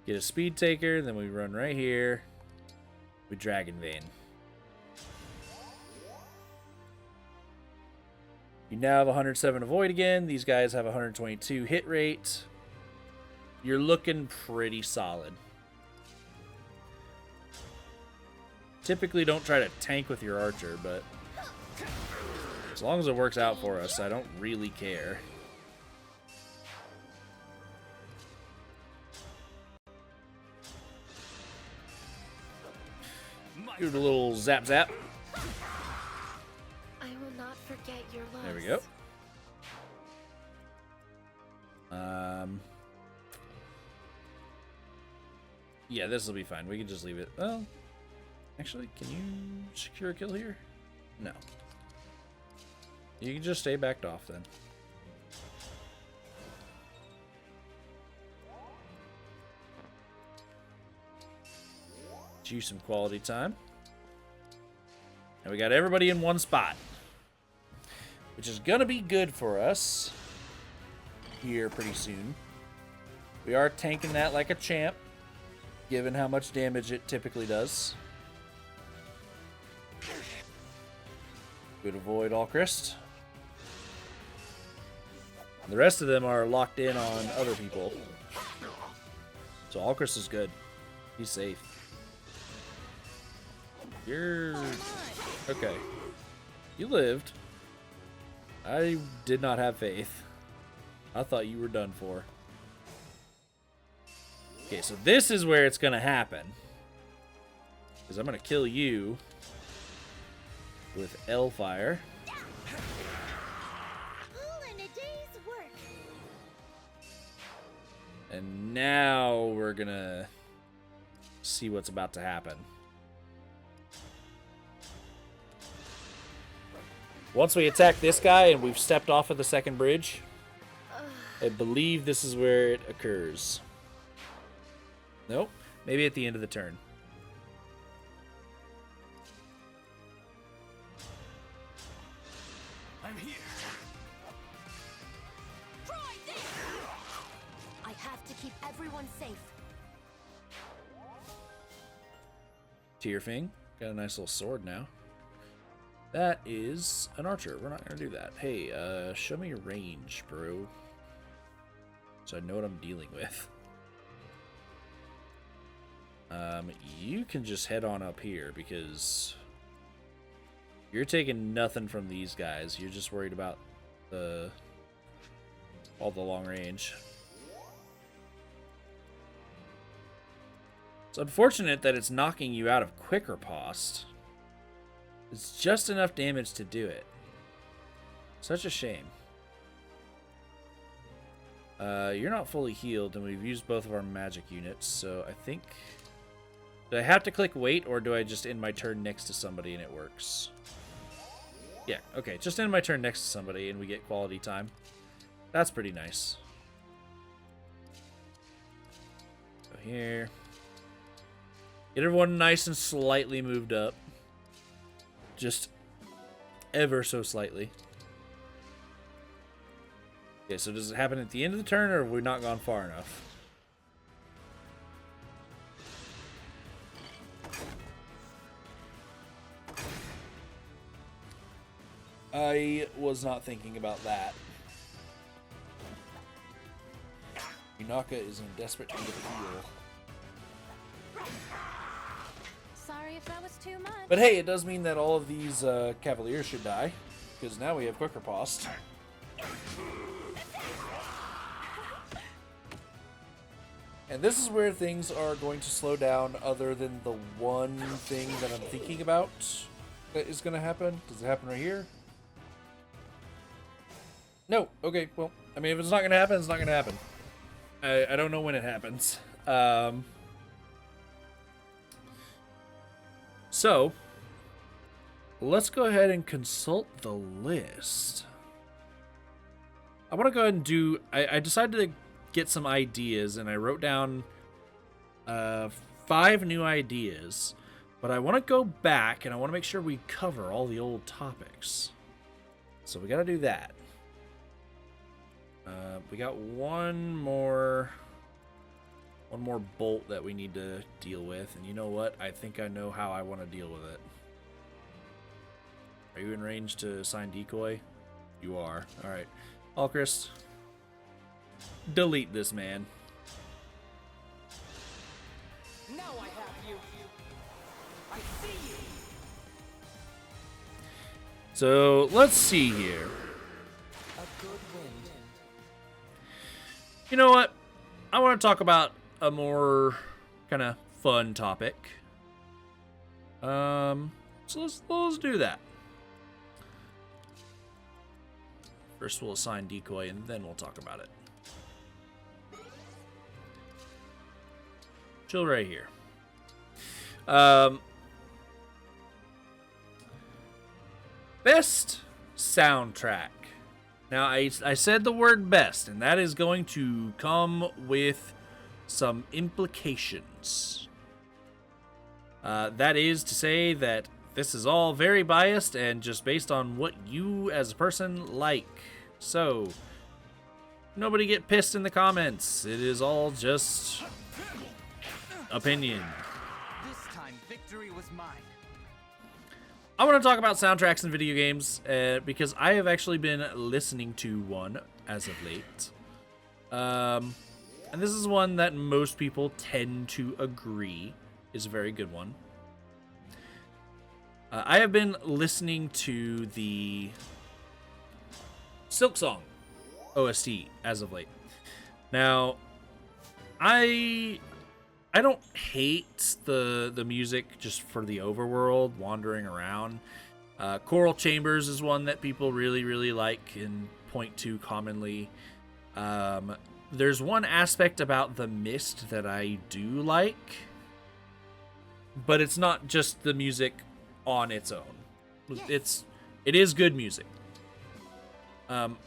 Get a speed taker, then we run right here. We Dragon Vein. You now have 107 avoid again. These guys have 122 hit rate. You're looking pretty solid. Typically don't try to tank with your archer, but as long as it works out for us, I don't really care. Do a little zap zap. I will not forget your loss. There we go. Yeah, this will be fine. We can just leave it. Well, actually, can you secure a kill here? No. You can just stay backed off then. Choose some quality time. And we got everybody in one spot, which is gonna be good for us here pretty soon. We are tanking that like a champ, given how much damage it typically does. Good avoid all Christ. The rest of them are locked in on other people. So Alchrist is good. He's safe. You're... okay. You lived. I did not have faith. I thought you were done for. Okay, so this is where it's going to happen. Because I'm going to kill you with L-Fire. All in a day's work. And now we're going to see what's about to happen. Once we attack this guy and we've stepped off of the second bridge, I believe this is where it occurs. Nope. Maybe at the end of the turn. I'm here. Try this. I have to keep everyone safe. Tierfing. Got a nice little sword now. That is an archer. We're not going to do that. Hey, show me your range, bro. So I know what I'm dealing with. You can just head on up here because you're taking nothing from these guys. You're just worried about all the long range. It's unfortunate that it's knocking you out of quicker post. It's just enough damage to do it. Such a shame. You're not fully healed, and we've used both of our magic units, so I think... do I have to click wait, or do I just end my turn next to somebody and it works? Yeah, okay, just end my turn next to somebody and we get quality time. That's pretty nice. Go here. Get everyone nice and slightly moved up. Just ever so slightly. Okay, so does it happen at the end of the turn, or have we not gone far enough? I was not thinking about that. Inaka is in desperate need of heal. Sorry if that was too much. But hey, it does mean that all of these Cavaliers should die, because now we have quicker post. And this is where things are going to slow down, other than the one thing that I'm thinking about that is going to happen. Does it happen right here? No. Okay, well, I mean, if it's not going to happen, it's not going to happen. I don't know when it happens. So, let's go ahead and consult the list. I want to go ahead and do... I decided to get some ideas, and I wrote down 5 new ideas. But I want to go back, and I want to make sure we cover all the old topics. So we got to do that. We got one more bolt that we need to deal with, and you know what? I think I know how I want to deal with it. Are you in range to assign decoy? You are. All right. Alchrist, delete this man. Now I have you. I see you. So let's see here. A good wind. You know what? I want to talk about a more kind of fun topic. So let's do that. First we'll assign decoy and then we'll talk about it. Chill right here. Best soundtrack. Now, I said the word best, and that is going to come with some implications. That is to say that this is all very biased and just based on what you as a person like. So, nobody get pissed in the comments. It is all just opinion. This time, victory was mine. I want to talk about soundtracks in video games because I have actually been listening to one as of late. And this is one that most people tend to agree is a very good one. I have been listening to the Silk Song OST as of late. Now, I don't hate the music just for the overworld, wandering around. Choral Chambers is one that people really, really like and point to commonly. There's one aspect about the Mist that I do like, but it's not just the music on its own. Yes. It is good music. I'm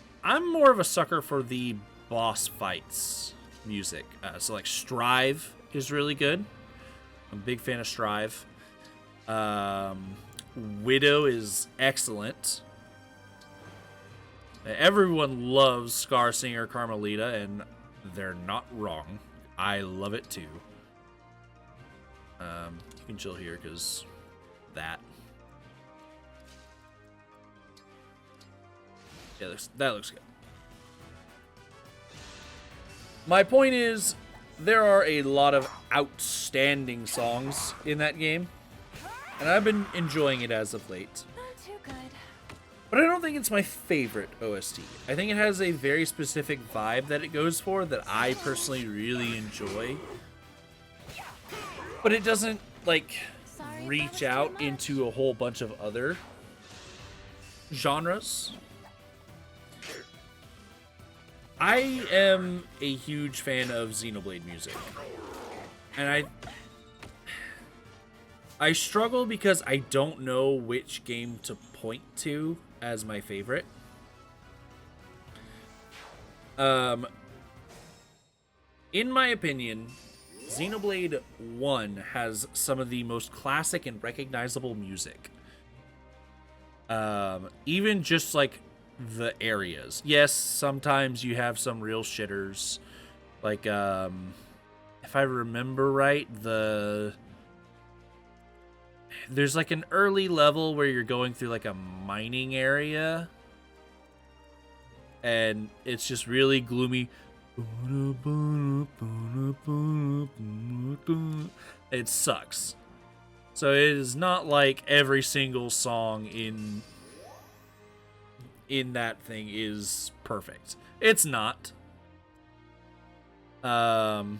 more of a sucker for the boss fights music. So like Strive is really good. I'm a big fan of Strive. Widow is excellent. Everyone loves Scar Singer Carmelita, and they're not wrong. I love it too. You can chill here because that. Yeah, that looks good. My point is, there are a lot of outstanding songs in that game, and I've been enjoying it as of late. Not too good. But I don't think it's my favorite OST. I think it has a very specific vibe that it goes for that I personally really enjoy. But it doesn't, like, reach out into a whole bunch of other genres. I am a huge fan of Xenoblade music. And I struggle because I don't know which game to point to as my favorite. In my opinion, Xenoblade 1 has some of the most classic and recognizable music. Even just like the areas. Yes, sometimes you have some real shitters. Like, if I remember right, there's like an early level where you're going through like a mining area. And it's just really gloomy. It sucks. So it is not like every single song in that thing is perfect. It's not. Let's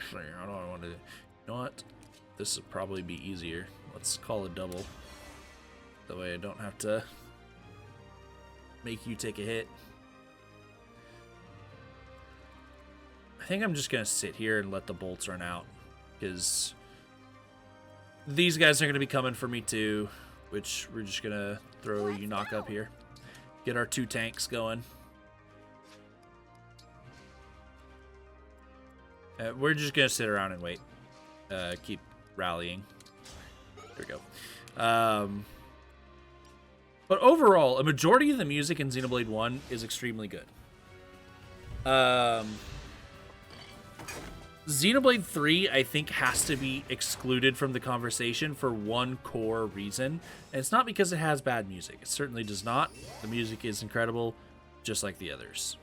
see, how do I want to... You know what? This would probably be easier. Let's call a double. That way I don't have to make you take a hit. I think I'm just going to sit here and let the bolts run out. Because these guys are going to be coming for me too, which we're just going to throw you knock up here. Get our 2 tanks going. We're just going to sit around and wait. Keep rallying. There we go. But overall, a majority of the music in Xenoblade 1 is extremely good. Xenoblade 3, I think, has to be excluded from the conversation for one core reason. And it's not because it has bad music. It certainly does not. The music is incredible, just like the others.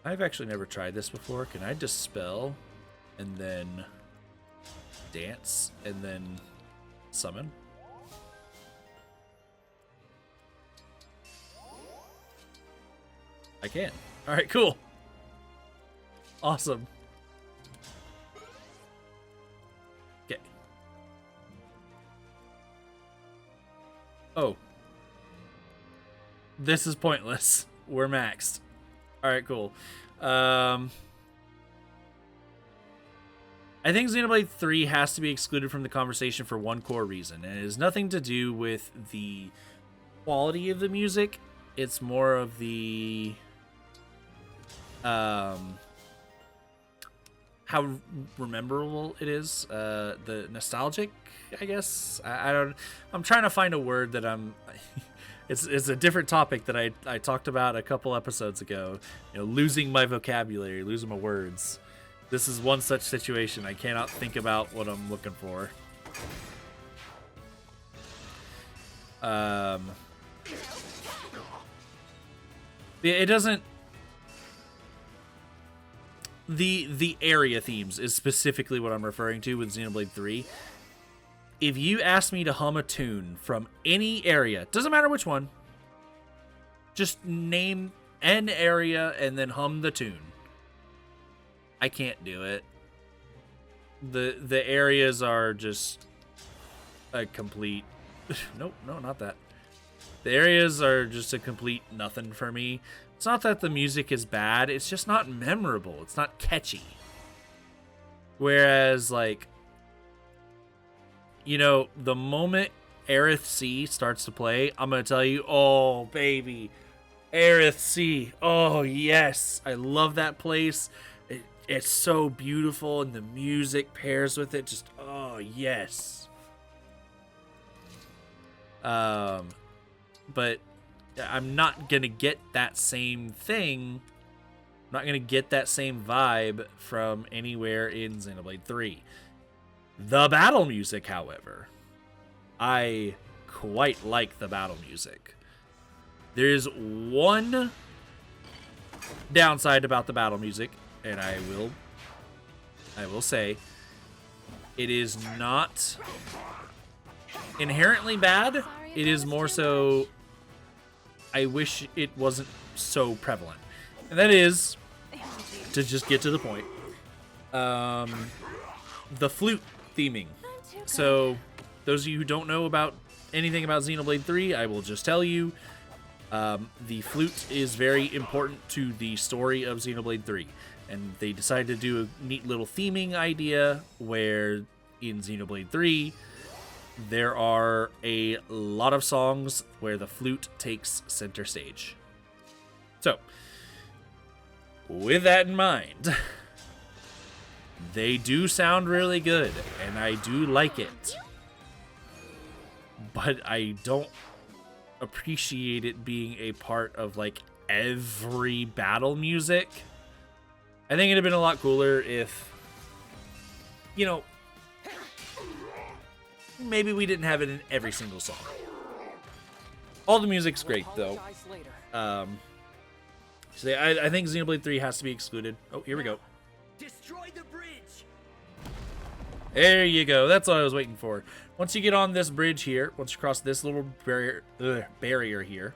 I've actually never tried this before. Can I dispel and then dance and then summon? I can. All right, cool. Awesome. Okay. Oh. This is pointless. We're maxed. All right, cool. I think Xenoblade 3 has to be excluded from the conversation for one core reason, and it has nothing to do with the quality of the music. It's more of the how rememberable it is, the nostalgic, I guess. I'm trying to find a word that it's a different topic that I talked about a couple episodes ago. You know, losing my vocabulary, losing my words. This is one such situation. I cannot think about what I'm looking for. It doesn't. The area themes is specifically what I'm referring to with Xenoblade 3. If you ask me to hum a tune from any area, doesn't matter which one, just name an area and then hum the tune. I can't do it. The areas are just a complete nope, no, not that. The areas are just a complete nothing for me. It's not that the music is bad, it's just not memorable. It's not catchy. Whereas, like, you know, the moment Aerith C starts to play, I'm going to tell you, oh, baby, Aerith C. Oh, yes. I love that place. It's so beautiful, and the music pairs with it. Just, oh, yes. But I'm not going to get that same thing. I'm not going to get that same vibe from anywhere in Xenoblade 3. The battle music, however, I quite like the battle music. There's one downside about the battle music, and I will say it is not inherently bad. It is more so I wish it wasn't so prevalent. And that is, to just get to the point, the flute theming. So, those of you who don't know about anything about Xenoblade 3, I will just tell you, the flute is very important to the story of Xenoblade 3. And they decided to do a neat little theming idea where in Xenoblade 3, there are a lot of songs where the flute takes center stage. So, with that in mind, they do sound really good, and I do like it. But I don't appreciate it being a part of, like, every battle music. I think it'd have been a lot cooler if, you know, maybe we didn't have it in every single song. All the music's great, though. So I think Xenoblade 3 has to be excluded. Oh, here we go. Destroy the bridge. There you go. That's what I was waiting for. Once you get on this bridge here, once you cross this little barrier here,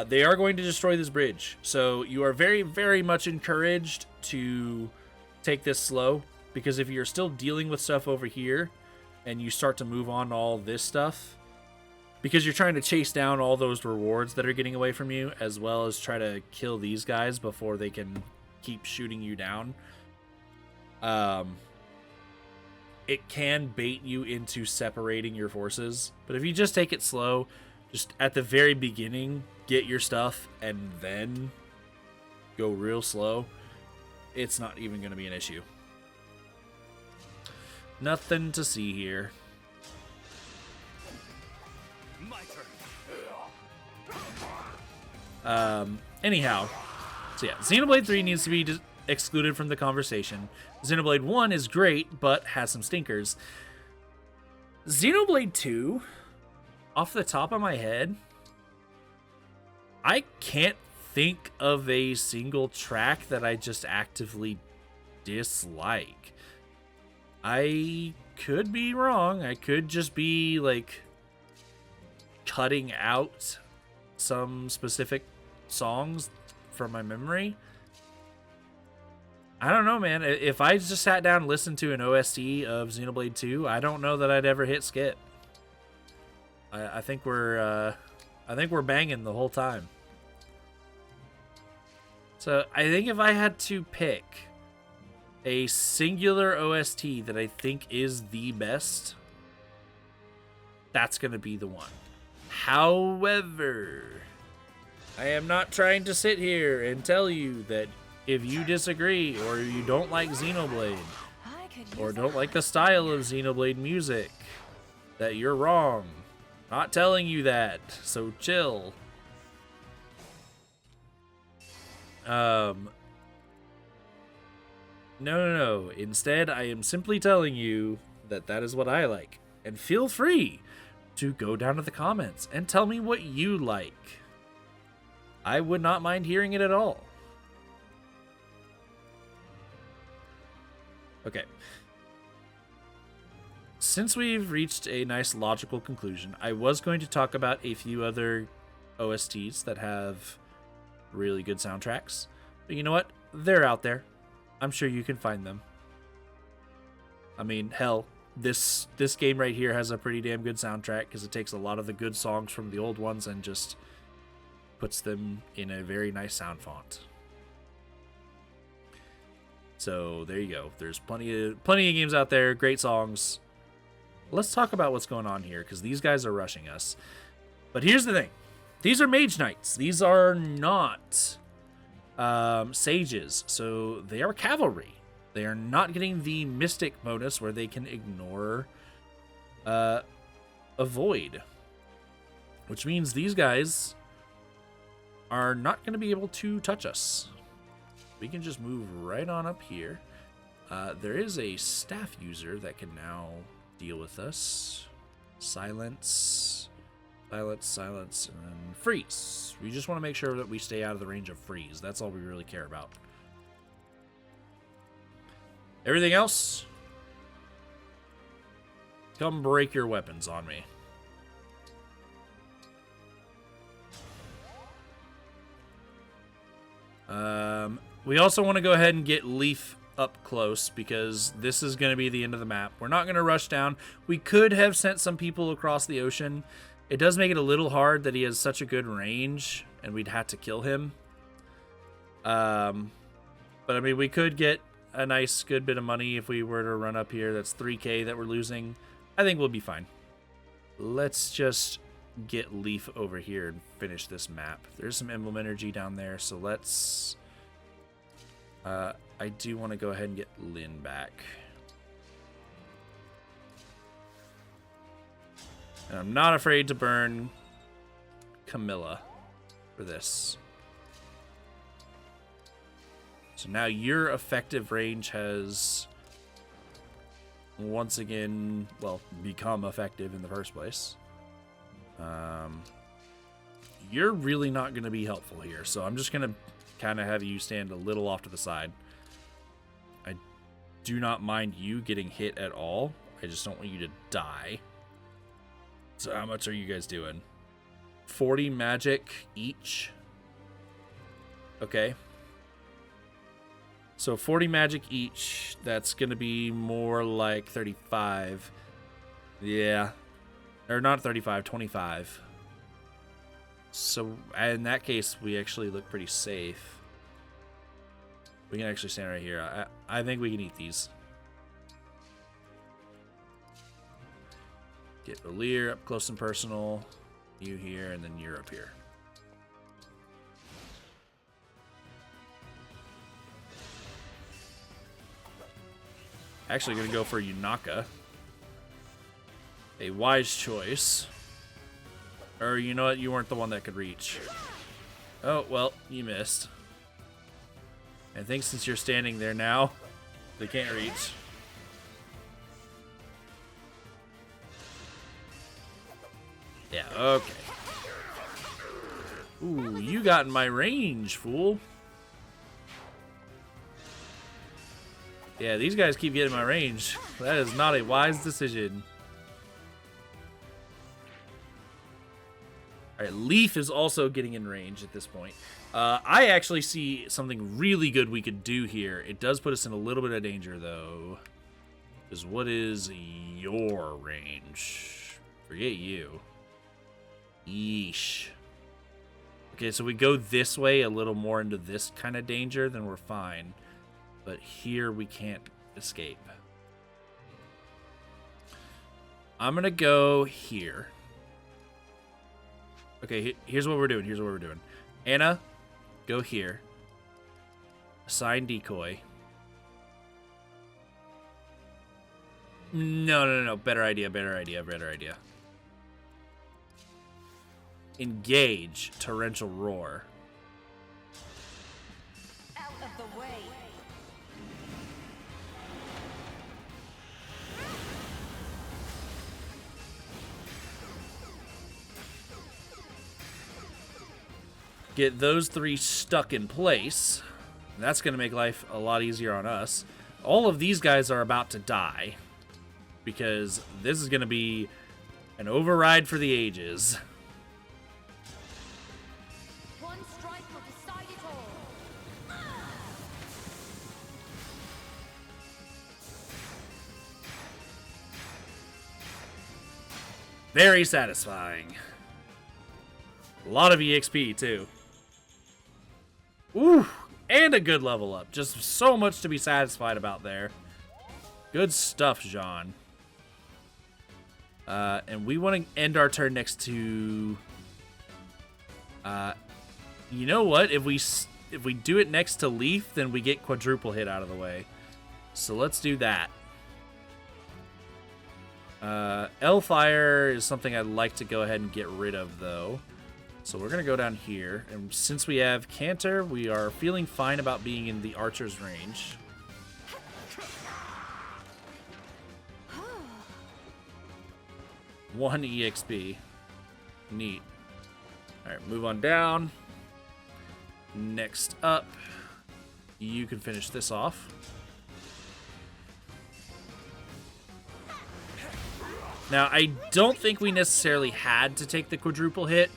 they are going to destroy this bridge. So you are very, very much encouraged to take this slow, because if you're still dealing with stuff over here and you start to move on to all this stuff, because you're trying to chase down all those rewards that are getting away from you, as well as try to kill these guys before they can keep shooting you down. it can bait you into separating your forces. But if you just take it slow, just at the very beginning, get your stuff, and then go real slow, it's not even going to be an issue. Nothing to see here. My turn. Anyhow, so yeah, Xenoblade 3 needs to be excluded from the conversation. Xenoblade 1 is great, but has some stinkers. Xenoblade 2, off the top of my head, I can't think of a single track that I just actively dislike. I could be wrong. I could just be like cutting out some specific songs from my memory. I don't know, man. If I just sat down and listened to an OST of Xenoblade 2, I don't know that I'd ever hit skip. I think we're banging the whole time. So I think if I had to pick a singular OST that I think is the best, that's gonna be the one. However, I am not trying to sit here and tell you that if you disagree or you don't like Xenoblade or don't like the style of Xenoblade music, that you're wrong. Not telling you that, so chill. No. Instead, I am simply telling you that that is what I like. And feel free to go down to the comments and tell me what you like. I would not mind hearing it at all. Okay. Since we've reached a nice logical conclusion, I was going to talk about a few other OSTs that have really good soundtracks. But you know what? They're out there. I'm sure you can find them. I mean, hell, this game right here has a pretty damn good soundtrack because it takes a lot of the good songs from the old ones and just puts them in a very nice sound font. So there you go. There's plenty of games out there, great songs. Let's talk about what's going on here because these guys are rushing us. But here's the thing. These are mage knights. These are not sages, so they are cavalry. They are not getting the mystic bonus where they can ignore a void, which means these guys are not going to be able to touch us. We can just move right on up here. There is a staff user that can now deal with us. Silence, and then freeze. We just want to make sure that we stay out of the range of freeze. That's all we really care about. Everything else, come break your weapons on me. We also want to go ahead and get Leif up close because this is going to be the end of the map. We're not going to rush down. We could have sent some people across the ocean. It does make it a little hard that he has such a good range and we'd have to kill him. But I mean, we could get a nice good bit of money if we were to run up here. That's 3K that we're losing. I think we'll be fine. Let's just get Leif over here and finish this map. There's some emblem energy down there, so let's I do want to go ahead and get Lynn back. And I'm not afraid to burn Camilla for this. So now your effective range has once again, well, become effective in the first place. You're really not going to be helpful here, so I'm just going to kind of have you stand a little off to the side. I do not mind you getting hit at all. I just don't want you to die. So how much are you guys doing? 40 magic each. Okay. So 40 magic each. That's going to be more like 35. Yeah. Or not 35, 25. So in that case, we actually look pretty safe. We can actually stand right here. I think we can eat these. Get Valir up close and personal. You here, and then you're up here. Actually gonna go for Yunaka. A wise choice. Or you know what? You weren't the one that could reach. Oh, well, you missed. I think since you're standing there now, they can't reach. Yeah, okay. Ooh, you got in my range, fool. Yeah, these guys keep getting my range. That is not a wise decision. Alright, Leif is also getting in range at this point. I actually see something really good we could do here. It does put us in a little bit of danger, though. Because what is your range? Forget you. Yeesh. Okay, so we go this way a little more into this kind of danger, then we're fine. But here we can't escape. I'm gonna go here. Okay, here's what we're doing. Here's what we're doing. Anna, go here. Assign decoy. No. Better idea. Engage torrential roar. Out of the way. Get those three stuck in place. That's going to make life a lot easier on us. All of these guys are about to die because this is going to be an override for the ages. One strike will decide it all. Very satisfying. A lot of EXP, too. Ooh, and a good level up. Just so much to be satisfied about there. Good stuff, Jean. And we want to end our turn next to... you know what? If we do it next to Leif, then we get quadruple hit out of the way. So let's do that. Hellfire is something I'd like to go ahead and get rid of, though. So we're going to go down here, and since we have Cantor, we are feeling fine about being in the archer's range. One EXP. Neat. Alright, move on down. Next up, you can finish this off. Now, I don't think we necessarily had to take the quadruple hit,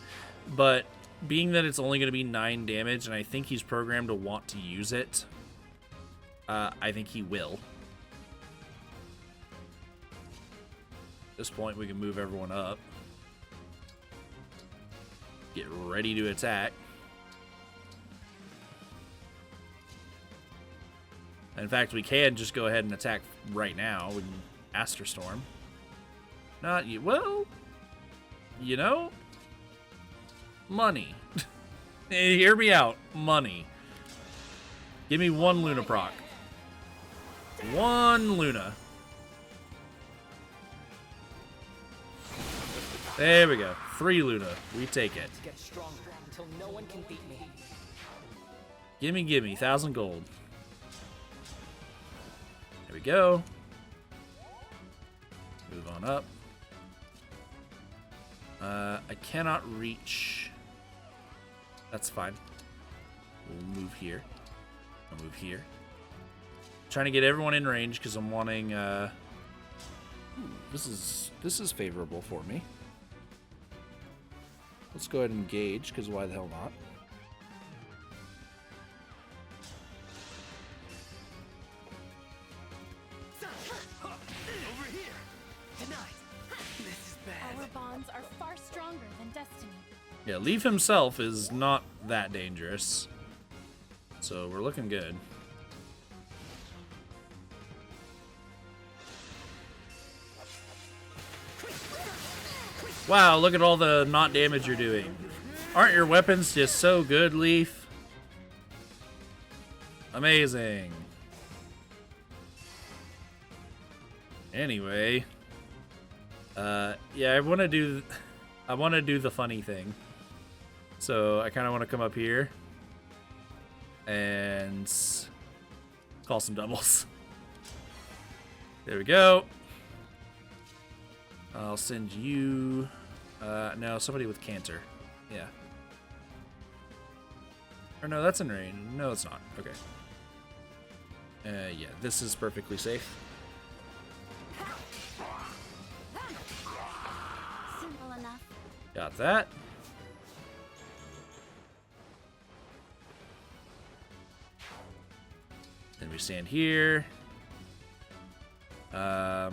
but being that it's only going to be 9 damage, and I think he's programmed to want to use it, I think he will. At this point, we can move everyone up. Get ready to attack. In fact, we can just go ahead and attack right now. We can Aster Storm. Not you. Well, you know, money. Hear me out. Money. Give me one Luna proc. One Luna. There we go. 3 Luna. We take it. Get stronger until no one can beat me. Gimme, 1,000 gold. There we go. Move on up. I cannot reach. That's fine. We'll move here. I'll move here. Trying to get everyone in range because I'm wanting. This is favorable for me. Let's go ahead and engage because why the hell not? Over here! Tonight! This is bad. Our bonds are far stronger than destiny. Yeah, Leif himself is not that dangerous. So we're looking good. Wow, look at all the not damage you're doing. Aren't your weapons just so good, Leif? Amazing. Anyway, yeah, I want to do the funny thing. So I kind of want to come up here and call some doubles. There we go. I'll send you, no, somebody with canter. Yeah. Or no, that's in rain. No, it's not. Okay. Yeah, this is perfectly safe. Simple enough. Got that. Then we stand here. How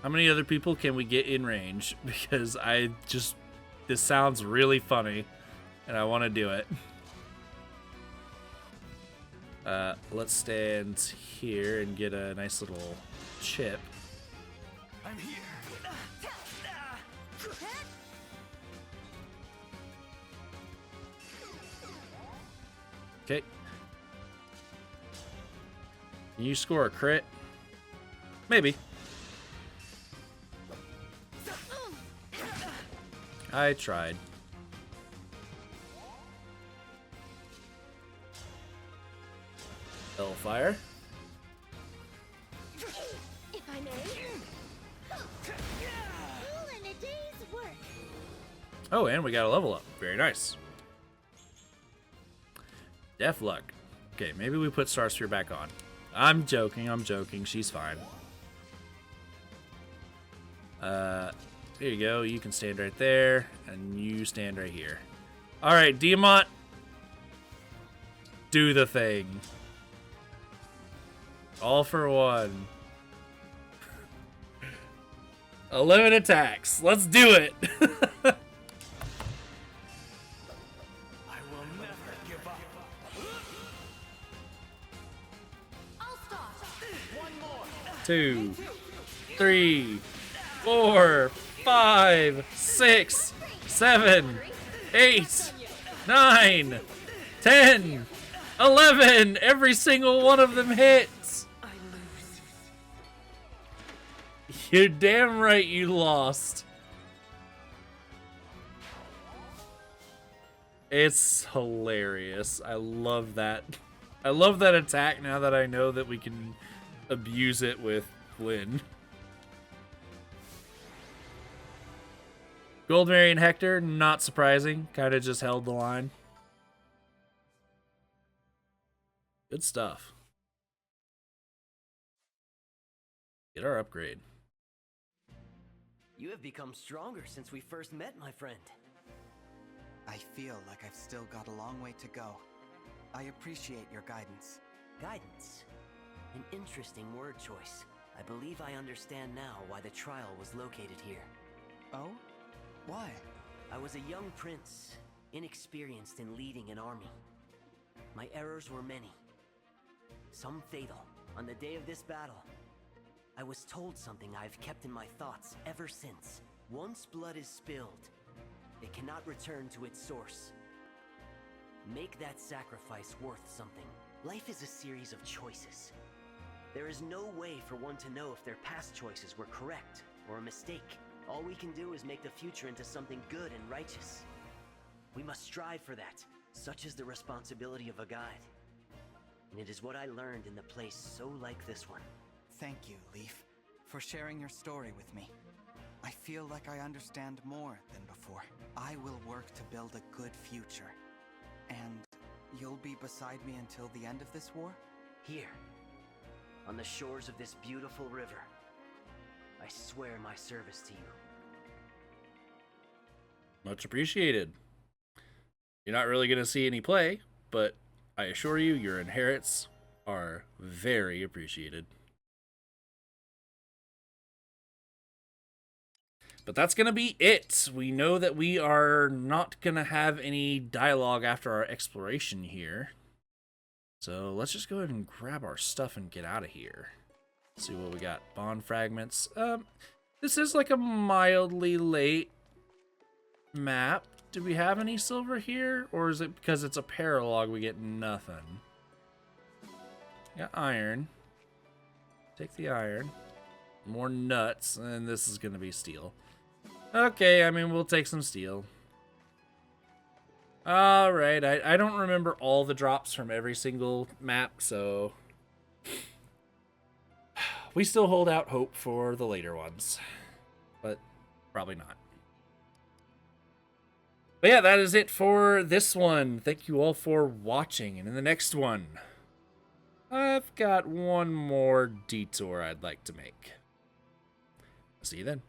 many other people can we get in range? Because this sounds really funny, and I want to do it. Let's stand here and get a nice little chip. I'm here. Okay. Can you score a crit? Maybe. I tried. Hellfire. If I may. All in a day's work. Oh, and we got a level up. Very nice. Death luck. Okay, maybe we put Starsphere back on. I'm joking. She's fine. There you go. You can stand right there, and you stand right here. All right, Diamant. Do the thing. All for one. 11 attacks. Let's do it. I will never give up. I'll stop. 2, 3, 4, 5, 6, 7, 8, 9, 10, 11. Every single one of them hits. You're damn right you lost. It's hilarious. I love that. I love that attack now that I know that we can abuse it with Flynn. Goldberry and Hector, not surprising. Kind of just held the line. Good stuff. Get our upgrade. You have become stronger since we first met, my friend. I feel like I've still got a long way to go. I appreciate your guidance. Guidance. An interesting word choice. I believe I understand now why the trial was located here. Oh? Why? I was a young prince, inexperienced in leading an army. My errors were many, some fatal. On the day of this battle, I was told something I've kept in my thoughts ever since. Once blood is spilled, it cannot return to its source. Make that sacrifice worth something. Life is a series of choices. There is no way for one to know if their past choices were correct or a mistake. All we can do is make the future into something good and righteous. We must strive for that. Such is the responsibility of a guide. And it is what I learned in the place so like this one. Thank you, Leif, for sharing your story with me. I feel like I understand more than before. I will work to build a good future. And you'll be beside me until the end of this war? Here, on the shores of this beautiful river, I swear my service to you. Much appreciated. You're not really going to see any play, but I assure you, your inherits are very appreciated. But that's going to be it. We know that we are not going to have any dialogue after our exploration here. So let's just go ahead and grab our stuff and get out of here. Let's see what we got. Bond fragments. This is like a mildly late map. Do we have any silver here? Or is it because it's a paralogue we get nothing? Got iron. Take the iron. More nuts. And this is going to be steel. Okay, I mean, we'll take some steel. Alright, I don't remember all the drops from every single map, so... we still hold out hope for the later ones. But probably not. But yeah, that is it for this one. Thank you all for watching. And in the next one, I've got one more detour I'd like to make. See you then.